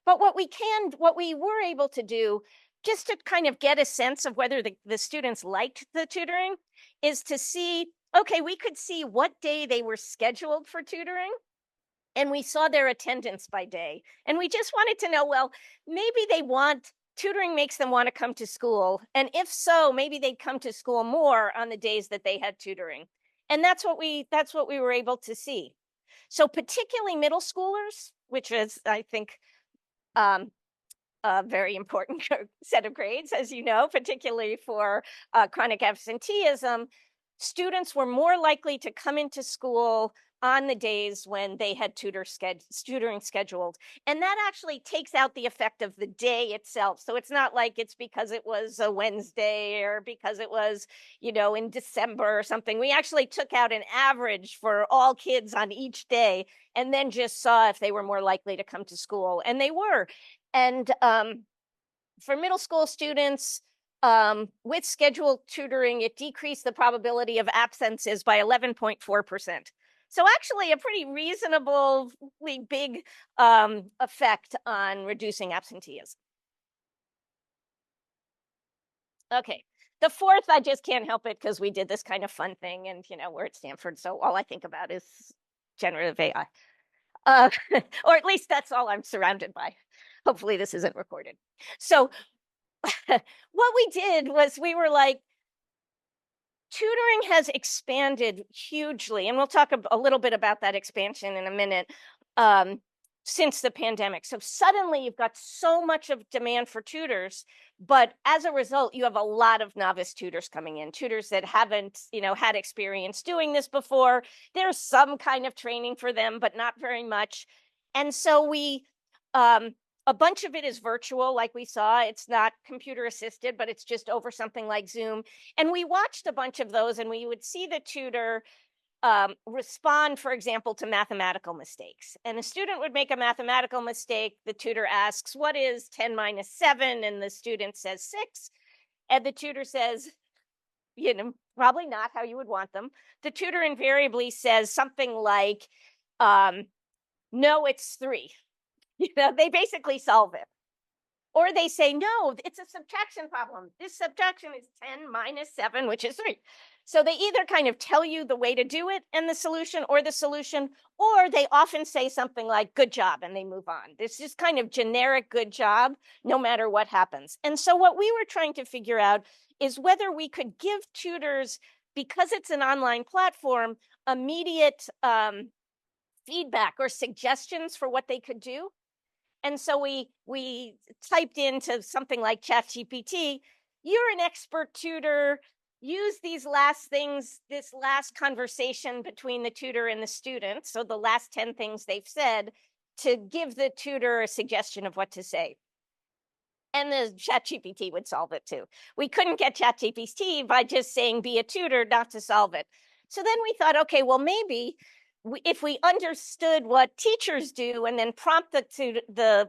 But what we were able to do, just to kind of get a sense of whether the students liked the tutoring, is to see, okay, we could see what day they were scheduled for tutoring, and we saw their attendance by day. And we just wanted to know, well, maybe tutoring makes them want to come to school. And if so, maybe they'd come to school more on the days that they had tutoring. And that's what we were able to see. So particularly middle schoolers, which is, I think, a very important set of grades, as you know, particularly for chronic absenteeism, students were more likely to come into school on the days when they had tutoring scheduled. And that actually takes out the effect of the day itself. So it's not like it's because it was a Wednesday or because it was, in December or something. We actually took out an average for all kids on each day and then just saw if they were more likely to come to school. And they were. And for middle school students, with scheduled tutoring, it decreased the probability of absences by 11.4%. So actually a pretty reasonably big effect on reducing absenteeism. Okay, the fourth, I just can't help it because we did this kind of fun thing and, we're at Stanford, so all I think about is generative AI. Or at least that's all I'm surrounded by. Hopefully this isn't recorded. So what we did was we were like, tutoring has expanded hugely, and we'll talk a little bit about that expansion in a minute, since the pandemic. So suddenly you've got so much of demand for tutors, but as a result, you have a lot of novice tutors coming in, tutors that haven't, had experience doing this before. There's some kind of training for them, but not very much. And so we A bunch of it is virtual, like we saw. It's not computer assisted, but it's just over something like Zoom. And we watched a bunch of those, and we would see the tutor respond, for example, to mathematical mistakes. And a student would make a mathematical mistake. The tutor asks, what is 10 minus 7? And the student says 6. And the tutor says, probably not how you would want them. The tutor invariably says something like, no, it's 3. They basically solve it. Or they say, no, it's a subtraction problem. This subtraction is 10 minus 7, which is 3. So they either kind of tell you the way to do it and the solution, or they often say something like, good job, and they move on. This is kind of generic good job, no matter what happens. And so what we were trying to figure out is whether we could give tutors, because it's an online platform, immediate feedback or suggestions for what they could do. And so we typed into something like ChatGPT, you're an expert tutor, use these last things, this last conversation between the tutor and the student, so the last 10 things they've said, to give the tutor a suggestion of what to say. And the ChatGPT would solve it too. We couldn't get ChatGPT by just saying be a tutor, not to solve it. So then we thought, okay, well, maybe if we understood what teachers do and then prompt the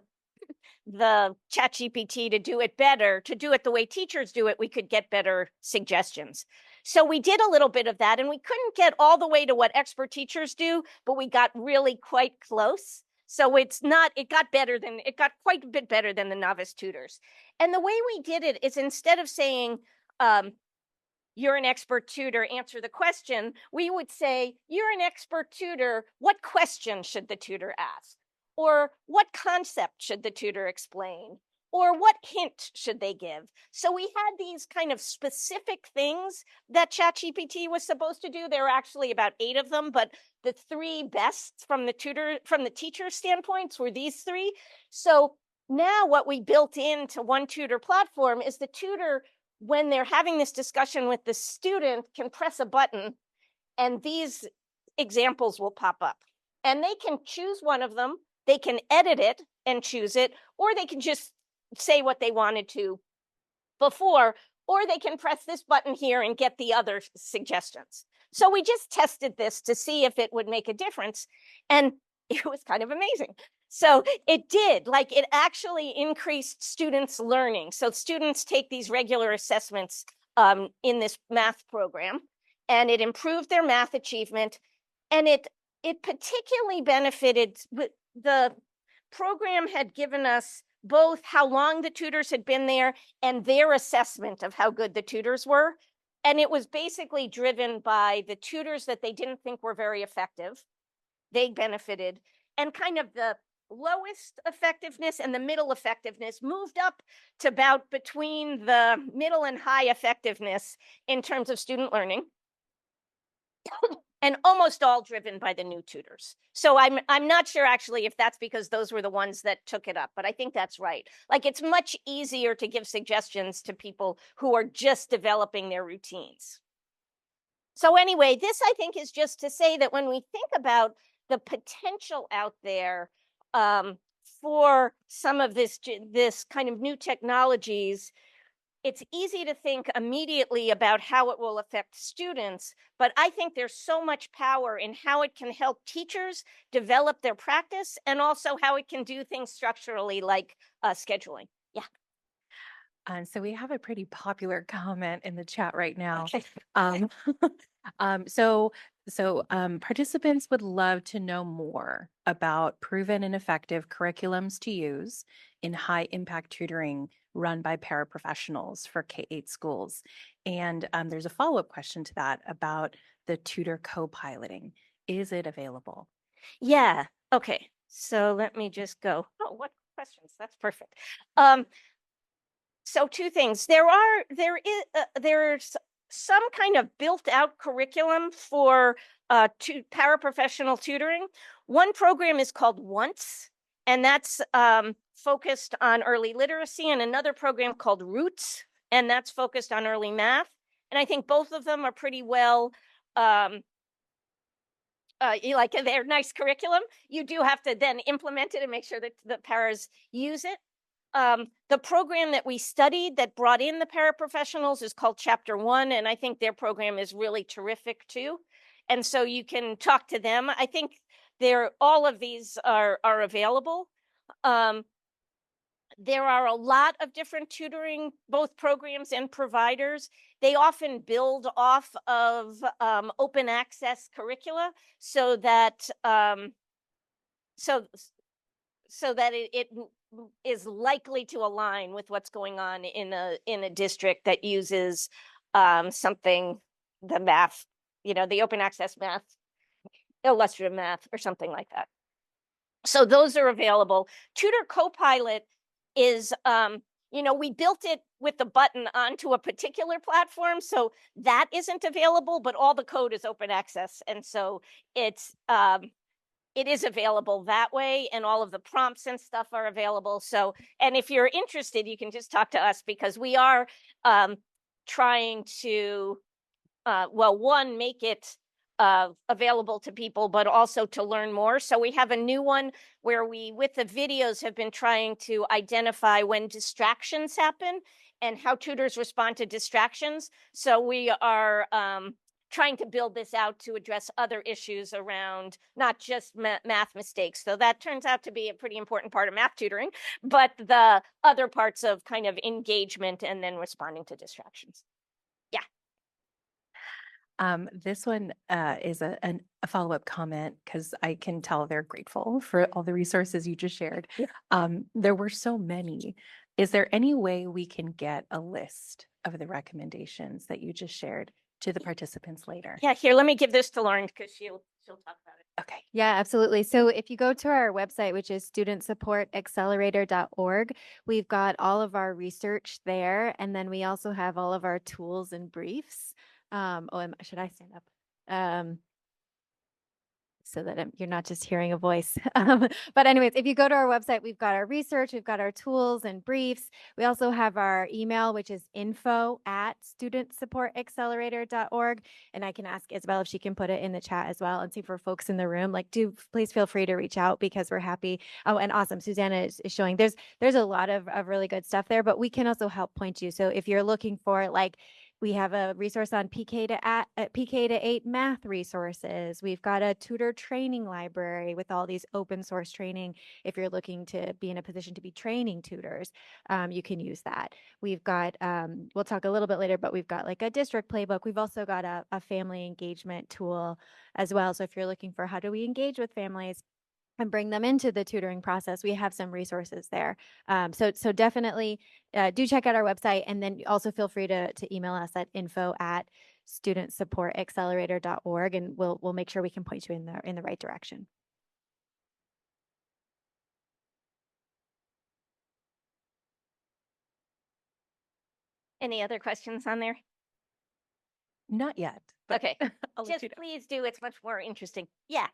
ChatGPT to do it better, to do it the way teachers do it, we could get better suggestions. So we did a little bit of that, and we couldn't get all the way to what expert teachers do, but we got really quite close. So it got quite a bit better than the novice tutors. And the way we did it is, instead of saying, you're an expert tutor, answer the question, we would say, you're an expert tutor, what question should the tutor ask? Or what concept should the tutor explain? Or what hint should they give? So we had these kind of specific things that ChatGPT was supposed to do. There were actually about 8 of them, but the 3 best from the teacher standpoints were these 3. So now what we built into One Tutor platform is the tutor, when they're having this discussion with the student, can press a button and these examples will pop up. And they can choose one of them, they can edit it and choose it, or they can just say what they wanted to before, or they can press this button here and get the other suggestions. So we just tested this to see if it would make a difference, and it was kind of amazing. So it did, it actually increased students' learning. So students take these regular assessments in this math program, and it improved their math achievement. And it particularly benefited, the program had given us both how long the tutors had been there and their assessment of how good the tutors were. And it was basically driven by the tutors that they didn't think were very effective. They benefited. And kind of the lowest effectiveness and the middle effectiveness moved up to about between the middle and high effectiveness in terms of student learning. And almost all driven by the new tutors. So I'm not sure actually if that's because those were the ones that took it up, but I think that's right. It's much easier to give suggestions to people who are just developing their routines. So anyway, this I think is just to say that when we think about the potential out there for some of this kind of new technologies, it's easy to think immediately about how it will affect students, but I think there's so much power in how it can help teachers develop their practice, and also how it can do things structurally, like scheduling. Yeah. So we have a pretty popular comment in the chat right now. Okay. So participants would love to know more about proven and effective curriculums to use in high impact tutoring run by paraprofessionals for K-8 schools. And there's a follow-up question to that about the tutor co-piloting. Is it available? Yeah. Okay. So let me just go. Oh, what questions? That's perfect. So 2 things. There's some kind of built out curriculum for paraprofessional tutoring. One program is called Once, and that's focused on early literacy, and another program called Roots, and that's focused on early math. And I think both of them are pretty well like their nice curriculum. You do have to then implement it and make sure that the paras use it. The program that we studied that brought in the paraprofessionals is called Chapter 1, and I think their program is really terrific too. And so you can talk to them. I think all of these are available. There are a lot of different tutoring, both programs and providers. They often build off of open access curricula so that it is likely to align with what's going on in a district that uses something, the math, the open access math, illustrative math, or something like that. So those are available. Tutor Copilot is, we built it with the button onto a particular platform, so that isn't available, but all the code is open access. And so it is available that way, and all of the prompts and stuff are available. So, and if you're interested, you can just talk to us, because we are trying to, one, make it available to people, but also to learn more. So we have a new one where we, with the videos, have been trying to identify when distractions happen and how tutors respond to distractions. So we are trying to build this out to address other issues around not just math mistakes. So that turns out to be a pretty important part of math tutoring, but the other parts of kind of engagement and then responding to distractions. This one is a follow-up comment, because I can tell they're grateful for all the resources you just shared. There were so many. Is there any way we can get a list of the recommendations that you just shared to the participants later? Yeah, here, let me give this to Lauren, because she'll talk about it. Okay. Yeah, absolutely. So if you go to our website, which is studentsupportaccelerator.org, we've got all of our research there. And then we also have all of our tools and briefs. Should I stand up? So that you're not just hearing a voice. But anyways, if you go to our website, we've got our research, we've got our tools and briefs. We also have our email, which is info@studentsupportaccelerator.org. And I can ask Isabel if she can put it in the chat as well, and see for folks in the room, please feel free to reach out, because we're happy. Oh, and awesome. Susana is showing there's a lot of really good stuff there, but we can also help point you. So if you're looking for, we have a resource on PK to 8 math resources. We've got a tutor training library with all these open source training. If you're looking to be in a position to be training tutors, you can use that. We've got, we'll talk a little bit later, but we've got a district playbook. We've also got a family engagement tool as well. So if you're looking for how do we engage with families and bring them into the tutoring process, we have some resources there. So definitely do check out our website, and then also feel free to email us at info@studentsupportaccelerator.org, and we'll make sure we can point you in the right direction. Any other questions on there? Not yet. But Okay. I'll let Just you know. please do. It's much more interesting. Yeah.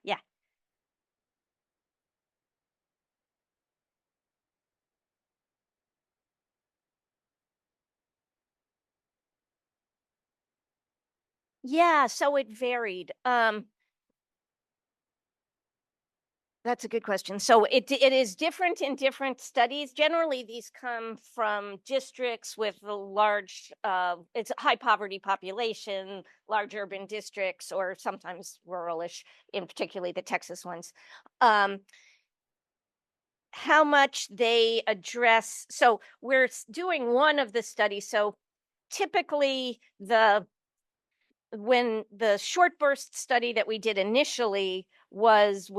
Yeah, so it varied. That's a good question. So it is different in different studies. Generally, these come from districts with a large, it's a high poverty population, large urban districts, or sometimes ruralish, in particularly the Texas ones. How much they address. So we're doing one of the studies. So typically when the short burst study that we did initially was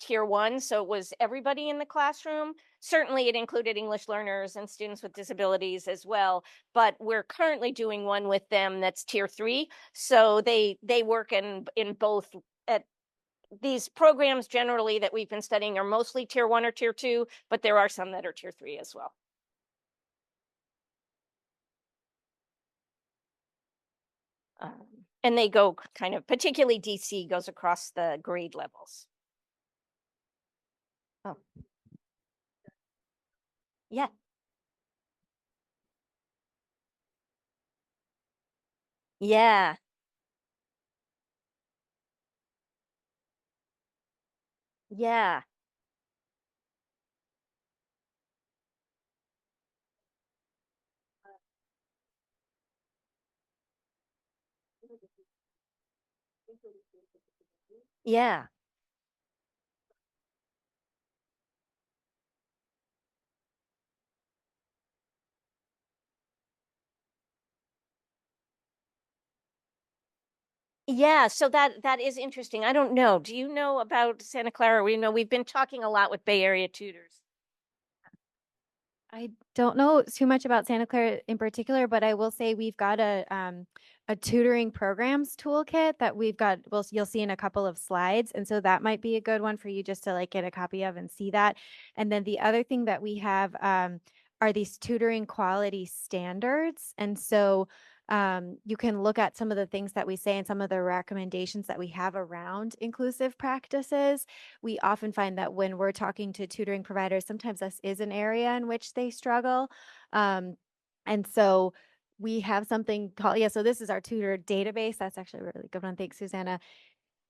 tier 1, so it was everybody in the classroom. Certainly it included English learners and students with disabilities as well, but we're currently doing one with them that's tier 3, so they work in both. At these programs generally that we've been studying are mostly tier 1 or tier 2, but there are some that are tier 3 as well. And they go kind of, particularly DC goes across the grade levels. Oh. Yeah. Yeah. Yeah. Yeah. Yeah, so that is interesting. I don't know. Do you know about Santa Clara? We know we've been talking a lot with Bay Area tutors. I don't know too much about Santa Clara in particular, but I will say we've got a tutoring programs toolkit that we've got. You'll see in a couple of slides, and so that might be a good one for you just to like get a copy of and see that. And then the other thing that we have are these tutoring quality standards, and so you can look at some of the things that we say and some of the recommendations that we have around inclusive practices. We often find that when we're talking to tutoring providers, sometimes this is an area in which they struggle. And so we have something called, so this is our tutor database. That's actually a really good one. Thanks, Susanna.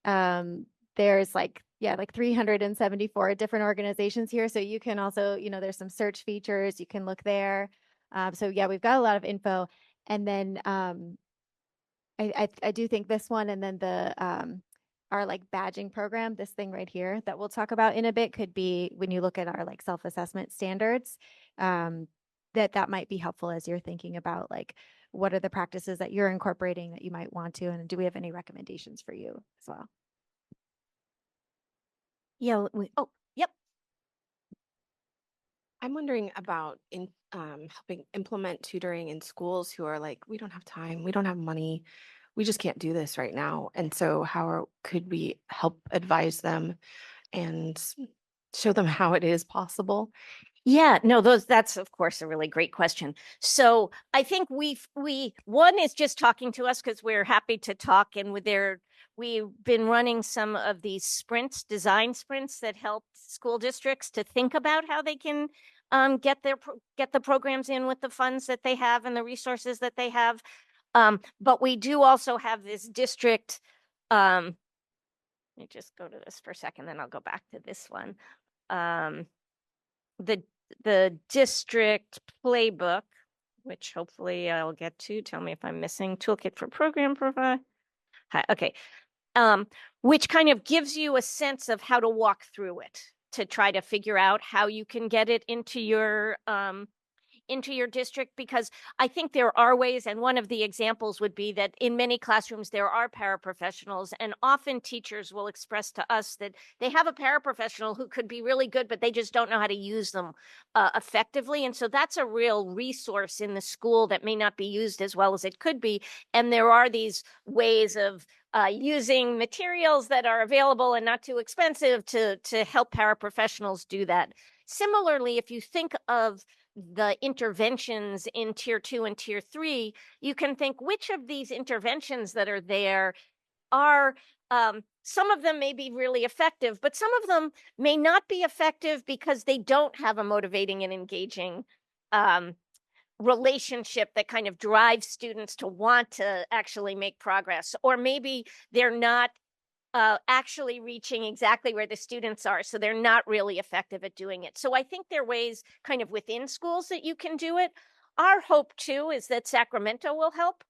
There's like 374 different organizations here. So you can also, there's some search features, you can look there. So yeah, we've got a lot of info. And then I do think this one and then the our like badging program, this thing right here that we'll talk about in a bit could be when you look at our like self-assessment standards, that might be helpful as you're thinking about like what are the practices that you're incorporating that you might want to, and do we have any recommendations for you as well? Yeah, oh, yep. I'm wondering about helping implement tutoring in schools who are like, we don't have time, we don't have money, we just can't do this right now. And so, could we help advise them and show them how it is possible? Yeah, no, that's of course a really great question. So I think one is just talking to us because we're happy to talk, and we've been running some of these design sprints that help school districts to think about how they can get the programs in with the funds that they have and the resources that they have. But we do also have this district. Let me just go to this for a second, then I'll go back to this one. The district playbook, which hopefully I'll get to. Tell me if I'm missing. Toolkit for program provide. Okay. Which kind of gives you a sense of how to walk through it to try to figure out how you can get it into your district, because I think there are ways, and one of the examples would be that in many classrooms there are paraprofessionals, and often teachers will express to us that they have a paraprofessional who could be really good, but they just don't know how to use them effectively. And so that's a real resource in the school that may not be used as well as it could be. And there are these ways of using materials that are available and not too expensive to help paraprofessionals do that. Similarly, if you think of the interventions in tier 2 and tier 3, you can think which of these interventions that are there are some of them may be really effective, but some of them may not be effective because they don't have a motivating and engaging relationship that kind of drives students to want to actually make progress, or maybe they're not actually reaching exactly where the students are. So they're not really effective at doing it. So I think there are ways kind of within schools that you can do it. Our hope too is that Sacramento will help.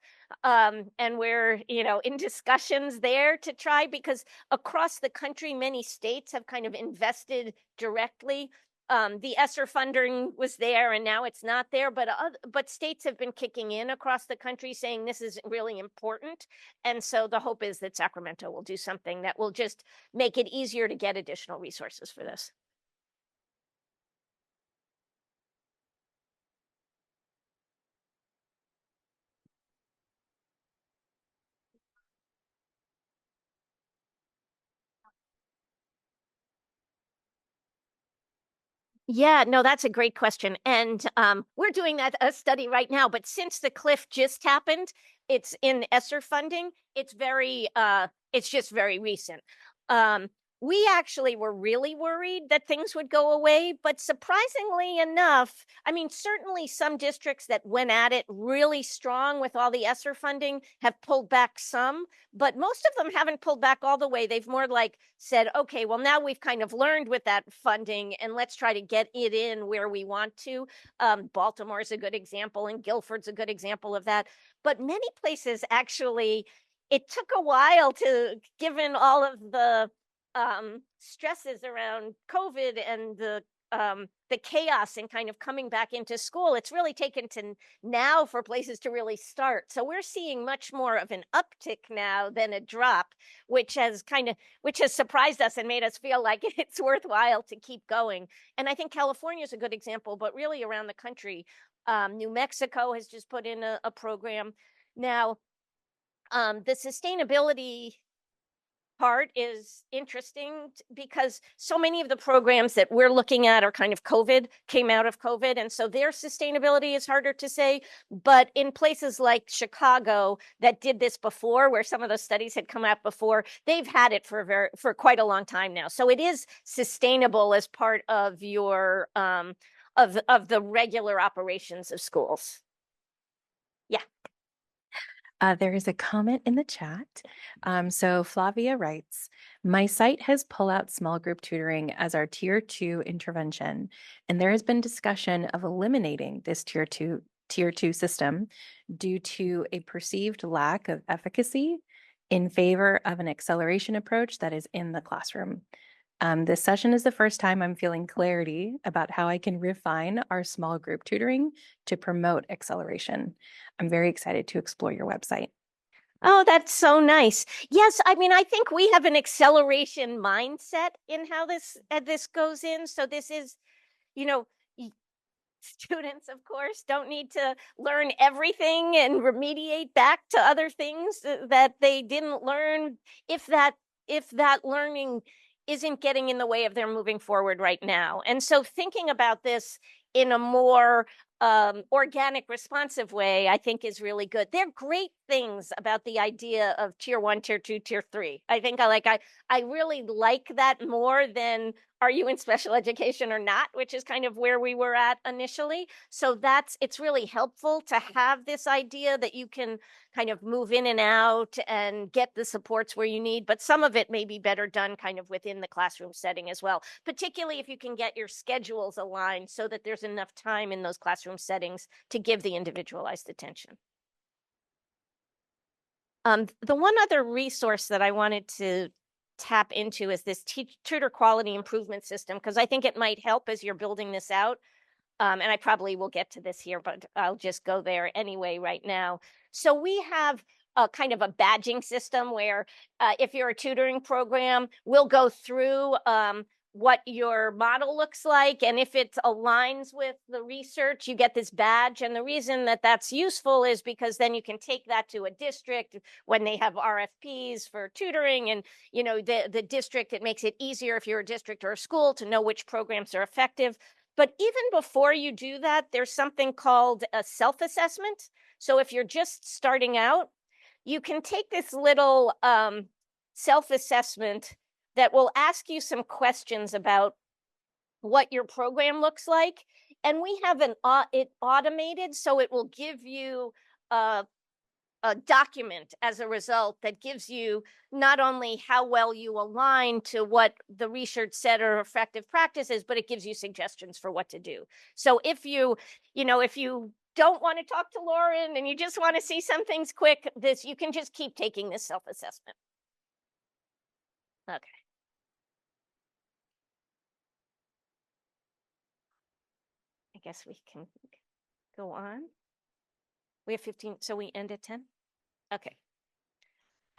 And we're, in discussions there to try, because across the country, many states have kind of invested directly. The ESSER funding was there and now it's not there, but states have been kicking in across the country saying this is really important. And so the hope is that Sacramento will do something that will just make it easier to get additional resources for this. Yeah, no, that's a great question. And we're doing a study right now, but since the cliff just happened, it's in ESSER funding. It's just very recent. we actually were really worried that things would go away, but surprisingly enough, I mean, certainly some districts that went at it really strong with all the ESSER funding have pulled back some, but most of them haven't pulled back all the way. They've more like said, okay, well, now we've kind of learned with that funding and let's try to get it in where we want to. Baltimore is a good example and Guilford's a good example of that. But many places actually, it took a while to, given all of the stresses around COVID and the chaos and kind of coming back into school, it's really taken to now for places to really start. So we're seeing much more of an uptick now than a drop, which has surprised us and made us feel like it's worthwhile to keep going. And I think California is a good example, but really around the country, New Mexico has just put in a program. Now, the sustainability part is interesting because so many of the programs that we're looking at are kind of came out of COVID. And so their sustainability is harder to say. But in places like Chicago that did this before, where some of those studies had come out before, they've had it for quite a long time now. So it is sustainable as part of your of the regular operations of schools. Yeah. There is a comment in the chat. So Flavia writes, my site has pull-out small group tutoring as our tier 2 intervention, and there has been discussion of eliminating this tier 2 system due to a perceived lack of efficacy in favor of an acceleration approach that is in the classroom. This session is the first time I'm feeling clarity about how I can refine our small group tutoring to promote acceleration. I'm very excited to explore your website. Oh, that's so nice. Yes, I mean, I think we have an acceleration mindset in how this goes in. So this is, you know, students, of course, don't need to learn everything and remediate back to other things that they didn't learn if that learning isn't getting in the way of their moving forward right now. And so thinking about this in a more organic, responsive way, I think is really good. There are great things about the idea of tier 1, tier 2, tier 3. I think I really like that more than are you in special education or not, which is kind of where we were at initially. So it's really helpful to have this idea that you can kind of move in and out and get the supports where you need, but some of it may be better done kind of within the classroom setting as well, particularly if you can get your schedules aligned so that there's enough time in those classroom settings to give the individualized attention. The one other resource that I wanted to tap into is this tutor quality improvement system, because I think it might help as you're building this out. And I probably will get to this here, but I'll just go there anyway right now. So we have a kind of a badging system where if you're a tutoring program, we'll go through what your model looks like. And if it aligns with the research, you get this badge. And the reason that that's useful is because then you can take that to a district when they have RFPs for tutoring. And, you know, the district, it makes it easier if you're a district or a school to know which programs are effective. But even before you do that, there's something called a self-assessment. So if you're just starting out, you can take this little self-assessment that will ask you some questions about what your program looks like. And we have it automated, so it will give you a document as a result that gives you not only how well you align to what the research said are effective practices, but it gives you suggestions for what to do. So if you don't want to talk to Lauren and you just want to see some things quick, you can just keep taking this self-assessment. Okay. I guess we can go on. We have 15, so we end at 10? Okay.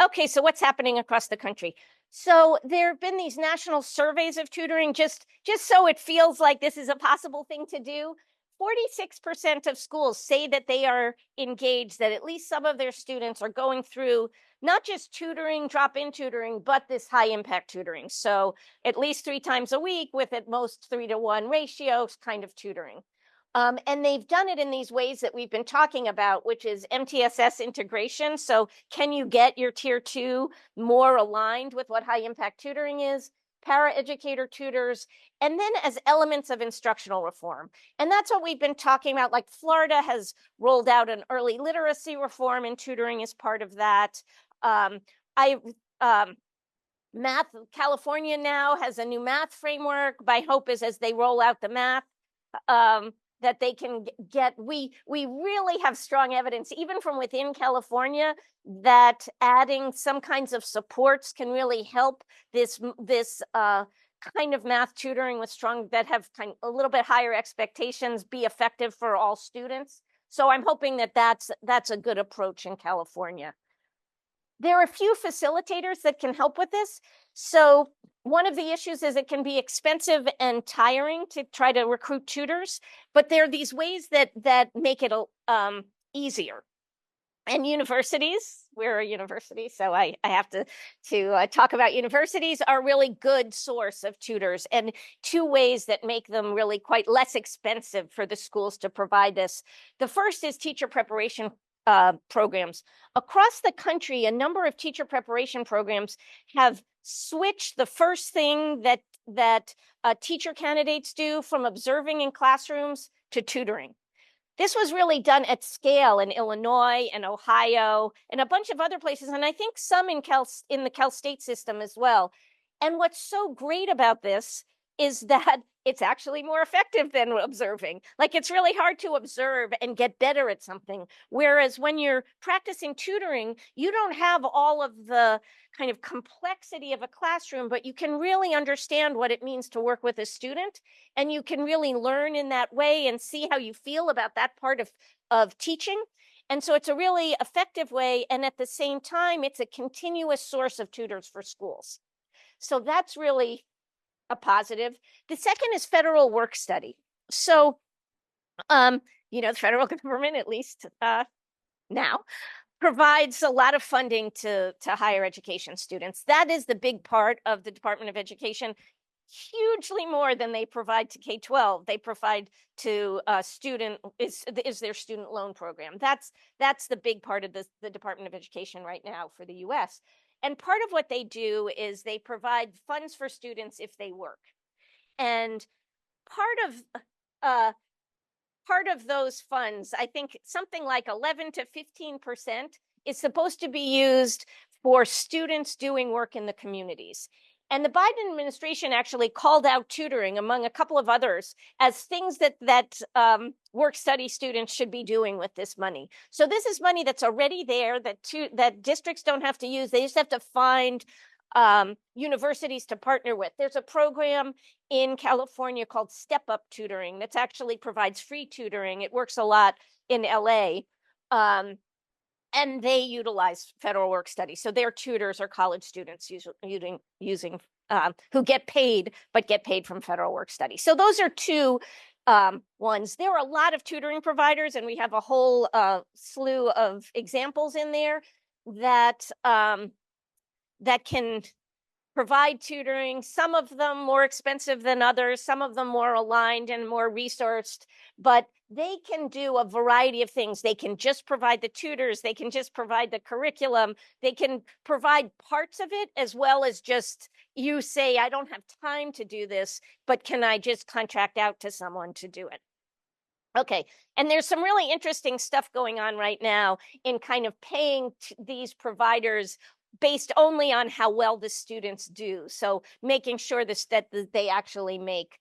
Okay, so what's happening across the country? So there have been these national surveys of tutoring, just so it feels like this is a possible thing to do. 46% of schools say that they are engaged, that at least some of their students are going through not just tutoring, drop-in tutoring, but this high-impact tutoring. So at least 3 times a week with at most 3-to-1 ratios kind of tutoring. And they've done it in these ways that we've been talking about, which is MTSS integration. So can you get your tier 2 more aligned with what high impact tutoring is? paraeducator tutors, and then as elements of instructional reform. And that's what we've been talking about. Like Florida has rolled out an early literacy reform, and tutoring is part of that. Math, California now has a new math framework. My hope is as they roll out the math, that they can get, we really have strong evidence, even from within California, that adding some kinds of supports can really help this kind of math tutoring with strong, that have kind of a little bit higher expectations, be effective for all students. So I'm hoping that that's a good approach in California. There are a few facilitators that can help with this. So one of the issues is it can be expensive and tiring to try to recruit tutors, but there are these ways that make it easier. And universities, we're a university, so I have to talk about universities, are a really good source of tutors, and two ways that make them really quite less expensive for the schools to provide this. The first is teacher preparation programs. Across the country, a number of teacher preparation programs have switched the first thing that teacher candidates do from observing in classrooms to tutoring. This was really done at scale in Illinois and Ohio and a bunch of other places, and I think some in the Cal State system as well. And what's so great about this is that it's actually more effective than observing. Like, it's really hard to observe and get better at something. Whereas when you're practicing tutoring, you don't have all of the kind of complexity of a classroom, but you can really understand what it means to work with a student. And you can really learn in that way and see how you feel about that part of teaching. And so it's a really effective way. And at the same time, it's a continuous source of tutors for schools. So that's really a positive. The second is federal work study. So, the federal government, at least now, provides a lot of funding to higher education students. That is the big part of the Department of Education, hugely more than they provide to K-12. They provide to is their student loan program. That's the big part of the Department of Education right now for the US. And part of what they do is they provide funds for students if they work. And part of those funds, I think something like 11 to 15% is supposed to be used for students doing work in the communities. And the Biden administration actually called out tutoring, among a couple of others, as things that work study students should be doing with this money. So this is money that's already there that districts don't have to use. They just have to find universities to partner with. There's a program in California called Step Up Tutoring that actually provides free tutoring. It works a lot in LA. And they utilize federal work study. So their tutors are college students using who get paid, but get paid from federal work study. So those are two ones. There are a lot of tutoring providers, and we have a whole slew of examples in there that can provide tutoring, some of them more expensive than others, some of them more aligned and more resourced, but they can do a variety of things. They can just provide the tutors, they can just provide the curriculum, they can provide parts of it, as well as just, you say, I don't have time to do this, but can I just contract out to someone to do it? Okay, and there's some really interesting stuff going on right now in kind of paying these providers based only on how well the students do. So making sure that they actually make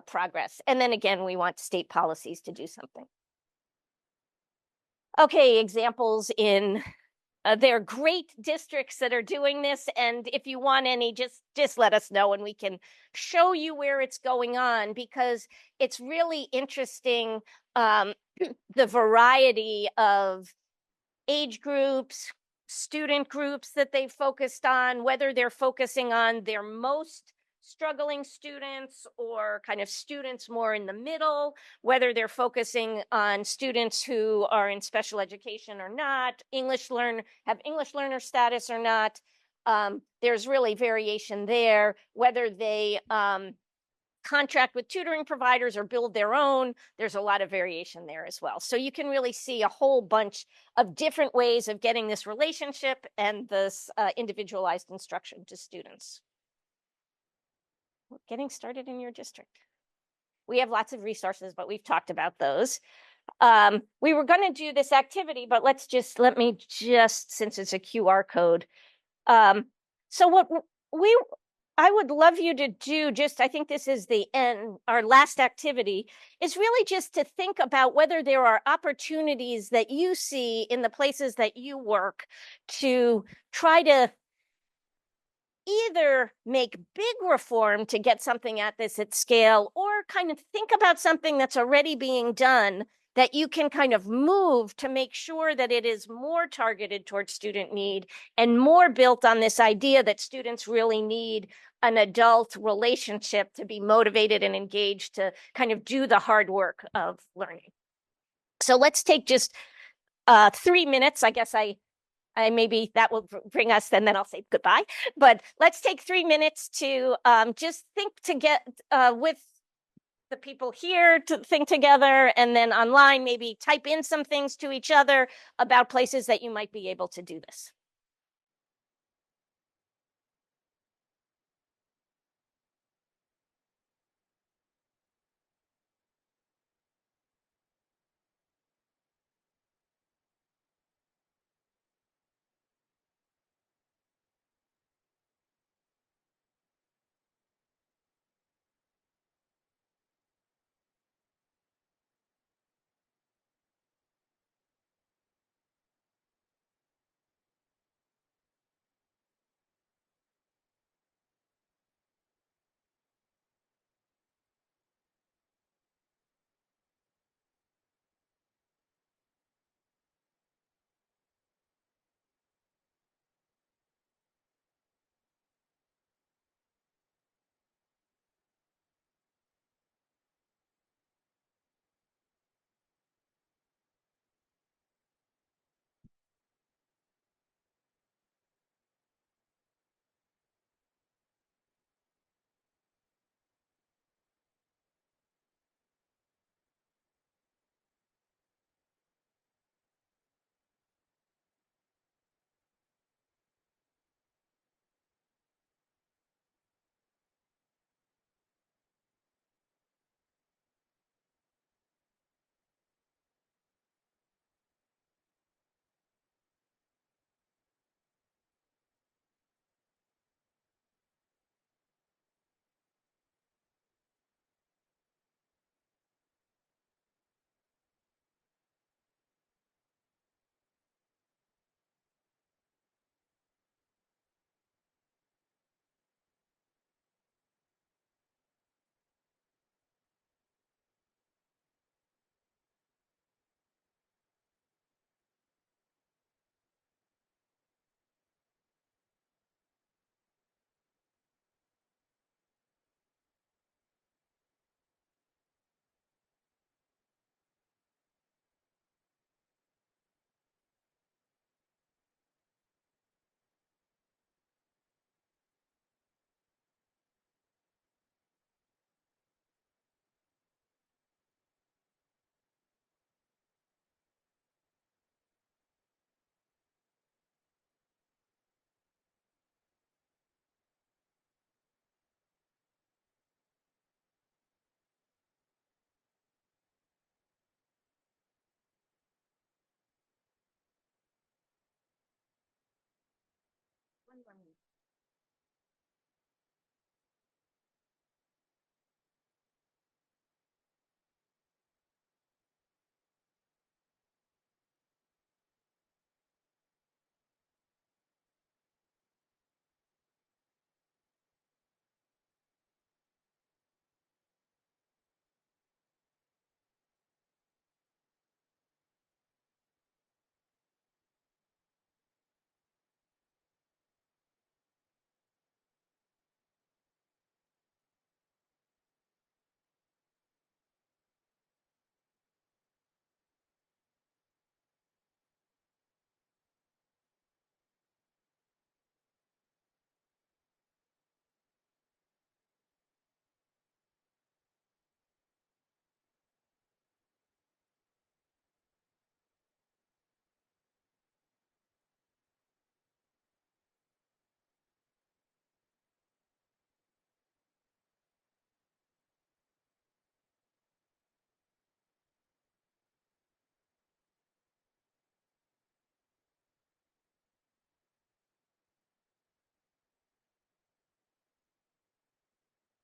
progress. And then again, we want state policies to do something. Okay, examples in, there are great districts that are doing this. And if you want any, just let us know and we can show you where it's going on, because it's really interesting, the variety of age groups, student groups that they've focused on, whether they're focusing on their most struggling students or kind of students more in the middle, whether they're focusing on students who are in special education or not, have English learner status or not. There's really variation there, whether they contract with tutoring providers or build their own. There's a lot of variation there as well. So you can really see a whole bunch of different ways of getting this relationship and this individualized instruction to students. getting started in your district. We have lots of resources, but we've talked about those. We were going to do this activity, but let me just, since it's a QR code. So what I would love you to do, I think this is the end, our last activity, is really just to think about whether there are opportunities that you see in the places that you work to try to either make big reform to get something at this at scale, or kind of think about something that's already being done that you can kind of move to make sure that it is more targeted towards student need and more built on this idea that students really need an adult relationship to be motivated and engaged to kind of do the hard work of learning. So let's take just 3 minutes. I guess maybe that will bring us, and then I'll say goodbye. But let's take 3 minutes to just think to get with the people here to think together, and then online, maybe type in some things to each other about places that you might be able to do this.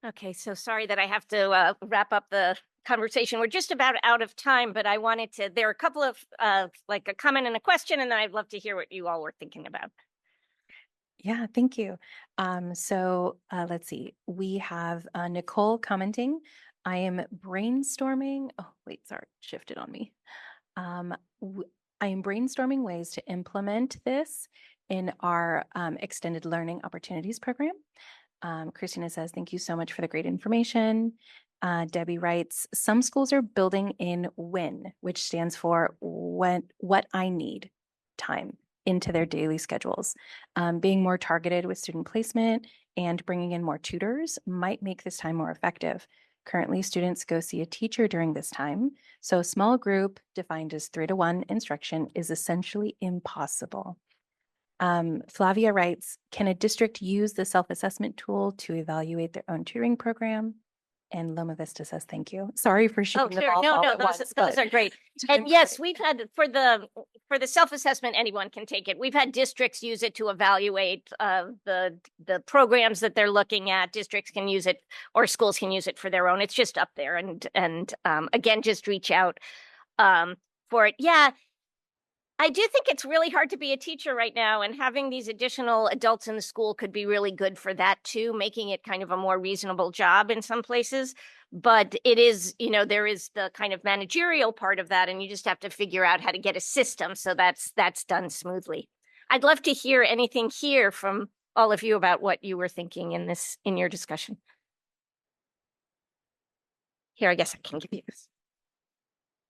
Okay, so sorry that I have to wrap up the conversation. We're just about out of time, but I wanted to, there are a couple of, like a comment and a question, and then I'd love to hear what you all were thinking about. Yeah, thank you. Let's see. We have Nicole commenting. I am brainstorming. Oh, wait, sorry, shifted on me. I am brainstorming ways to implement this in our extended learning opportunities program. Christina says, thank you so much for the great information. Debbie writes, some schools are building in WIN, which stands for what I need time into their daily schedules. Being more targeted with student placement and bringing in more tutors might make this time more effective. Currently, students go see a teacher during this time, so a small group defined as 3-to-1 instruction is essentially impossible. Flavia writes, can a district use the self-assessment tool to evaluate their own tutoring program? And Loma Vista says, thank you. Sorry for shooting the ball No, all no, at once, those but are great. to And yes, encourage- we've had for the self-assessment, anyone can take it. We've had districts use it to evaluate the programs that they're looking at. Districts can use it, or schools can use it for their own. It's just up there, and again, just reach out for it. Yeah, I do think it's really hard to be a teacher right now, and having these additional adults in the school could be really good for that too, making it kind of a more reasonable job in some places. But it is, there is the kind of managerial part of that, and you just have to figure out how to get a system so that's done smoothly. I'd love to hear anything here from all of you about what you were thinking in your discussion. Here, I guess I can give you this.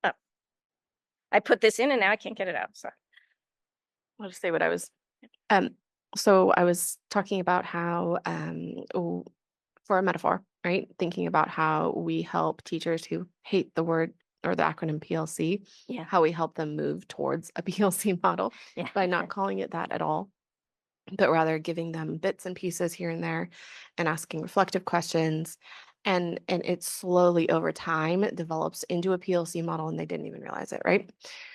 Oh, I put this in and now I can't get it out. So I'll just say what I was. So I was talking about how, for a metaphor, right? Thinking about how we help teachers who hate the word or the acronym PLC, Yeah. how we help them move towards a PLC model Yeah. by not calling it that at all, but rather giving them bits and pieces here and there and asking reflective questions. And it slowly over time develops into a PLC model and they didn't even realize it, right?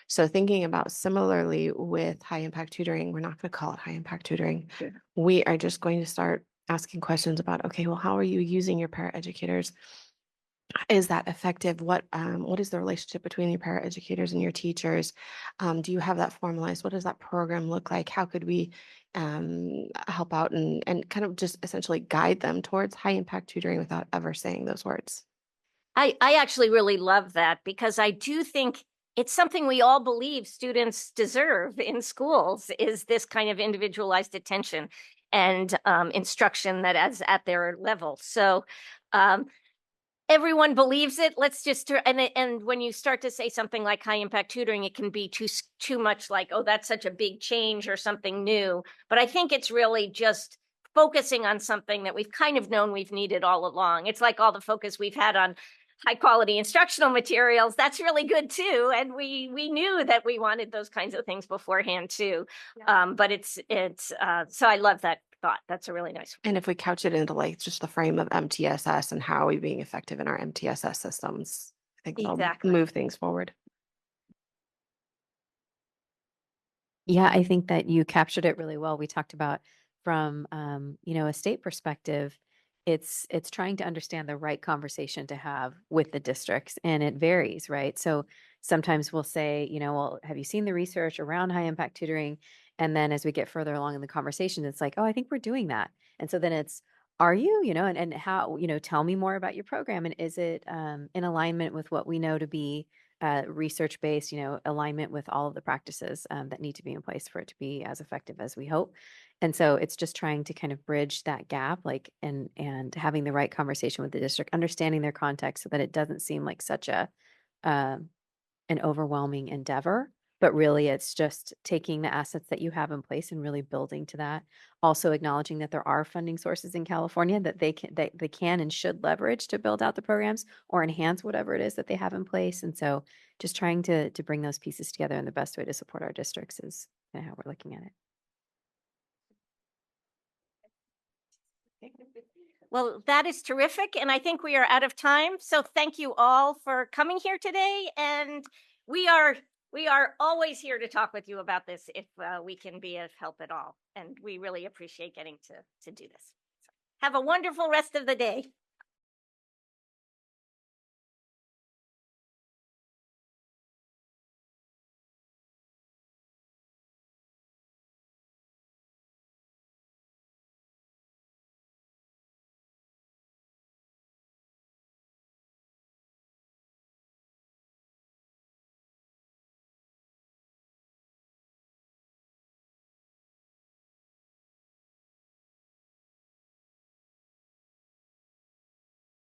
So thinking about similarly with high impact tutoring, we're not going to call it high impact tutoring. Sure. We are just going to start asking questions about, okay, well, how are you using your paraeducators? Is that effective? What is the relationship between your paraeducators and your teachers? Do you have that formalized? What does that program look like? How could we help out and kind of just essentially guide them towards high impact tutoring without ever saying those words? I actually really love that, because I do think it's something we all believe students deserve in schools, is this kind of individualized attention and instruction that is at their level. So everyone believes it. Let's just, and when you start to say something like high impact tutoring, it can be too much like, oh, that's such a big change or something new. But I think it's really just focusing on something that we've kind of known we've needed all along. It's like all the focus we've had on high quality instructional materials. That's really good too. And we knew that we wanted those kinds of things beforehand too. Yeah. But it's so I love that thought. That's a really nice one. And if we couch it into like just the frame of MTSS and how are we being effective in our MTSS systems, I think Exactly. that'll move things forward. Yeah, I think that you captured it really well. We talked about from a state perspective, it's trying to understand the right conversation to have with the districts, and it varies, right? So sometimes we'll say, well, have you seen the research around high impact tutoring? And then as we get further along in the conversation, it's like, oh, I think we're doing that. And so then it's, are you, and how, tell me more about your program. And is it in alignment with what we know to be research-based, alignment with all of the practices that need to be in place for it to be as effective as we hope. And so it's just trying to kind of bridge that gap, like, and having the right conversation with the district, understanding their context so that it doesn't seem like such an overwhelming endeavor, but really it's just taking the assets that you have in place and really building to that. Also acknowledging that there are funding sources in California that they can and should leverage to build out the programs or enhance whatever it is that they have in place. And so just trying to bring those pieces together in the best way to support our districts is kind of how we're looking at it. Well, that is terrific. And I think we are out of time. So thank you all for coming here today. And we are always here to talk with you about this if we can be of help at all. And we really appreciate getting to do this. So have a wonderful rest of the day.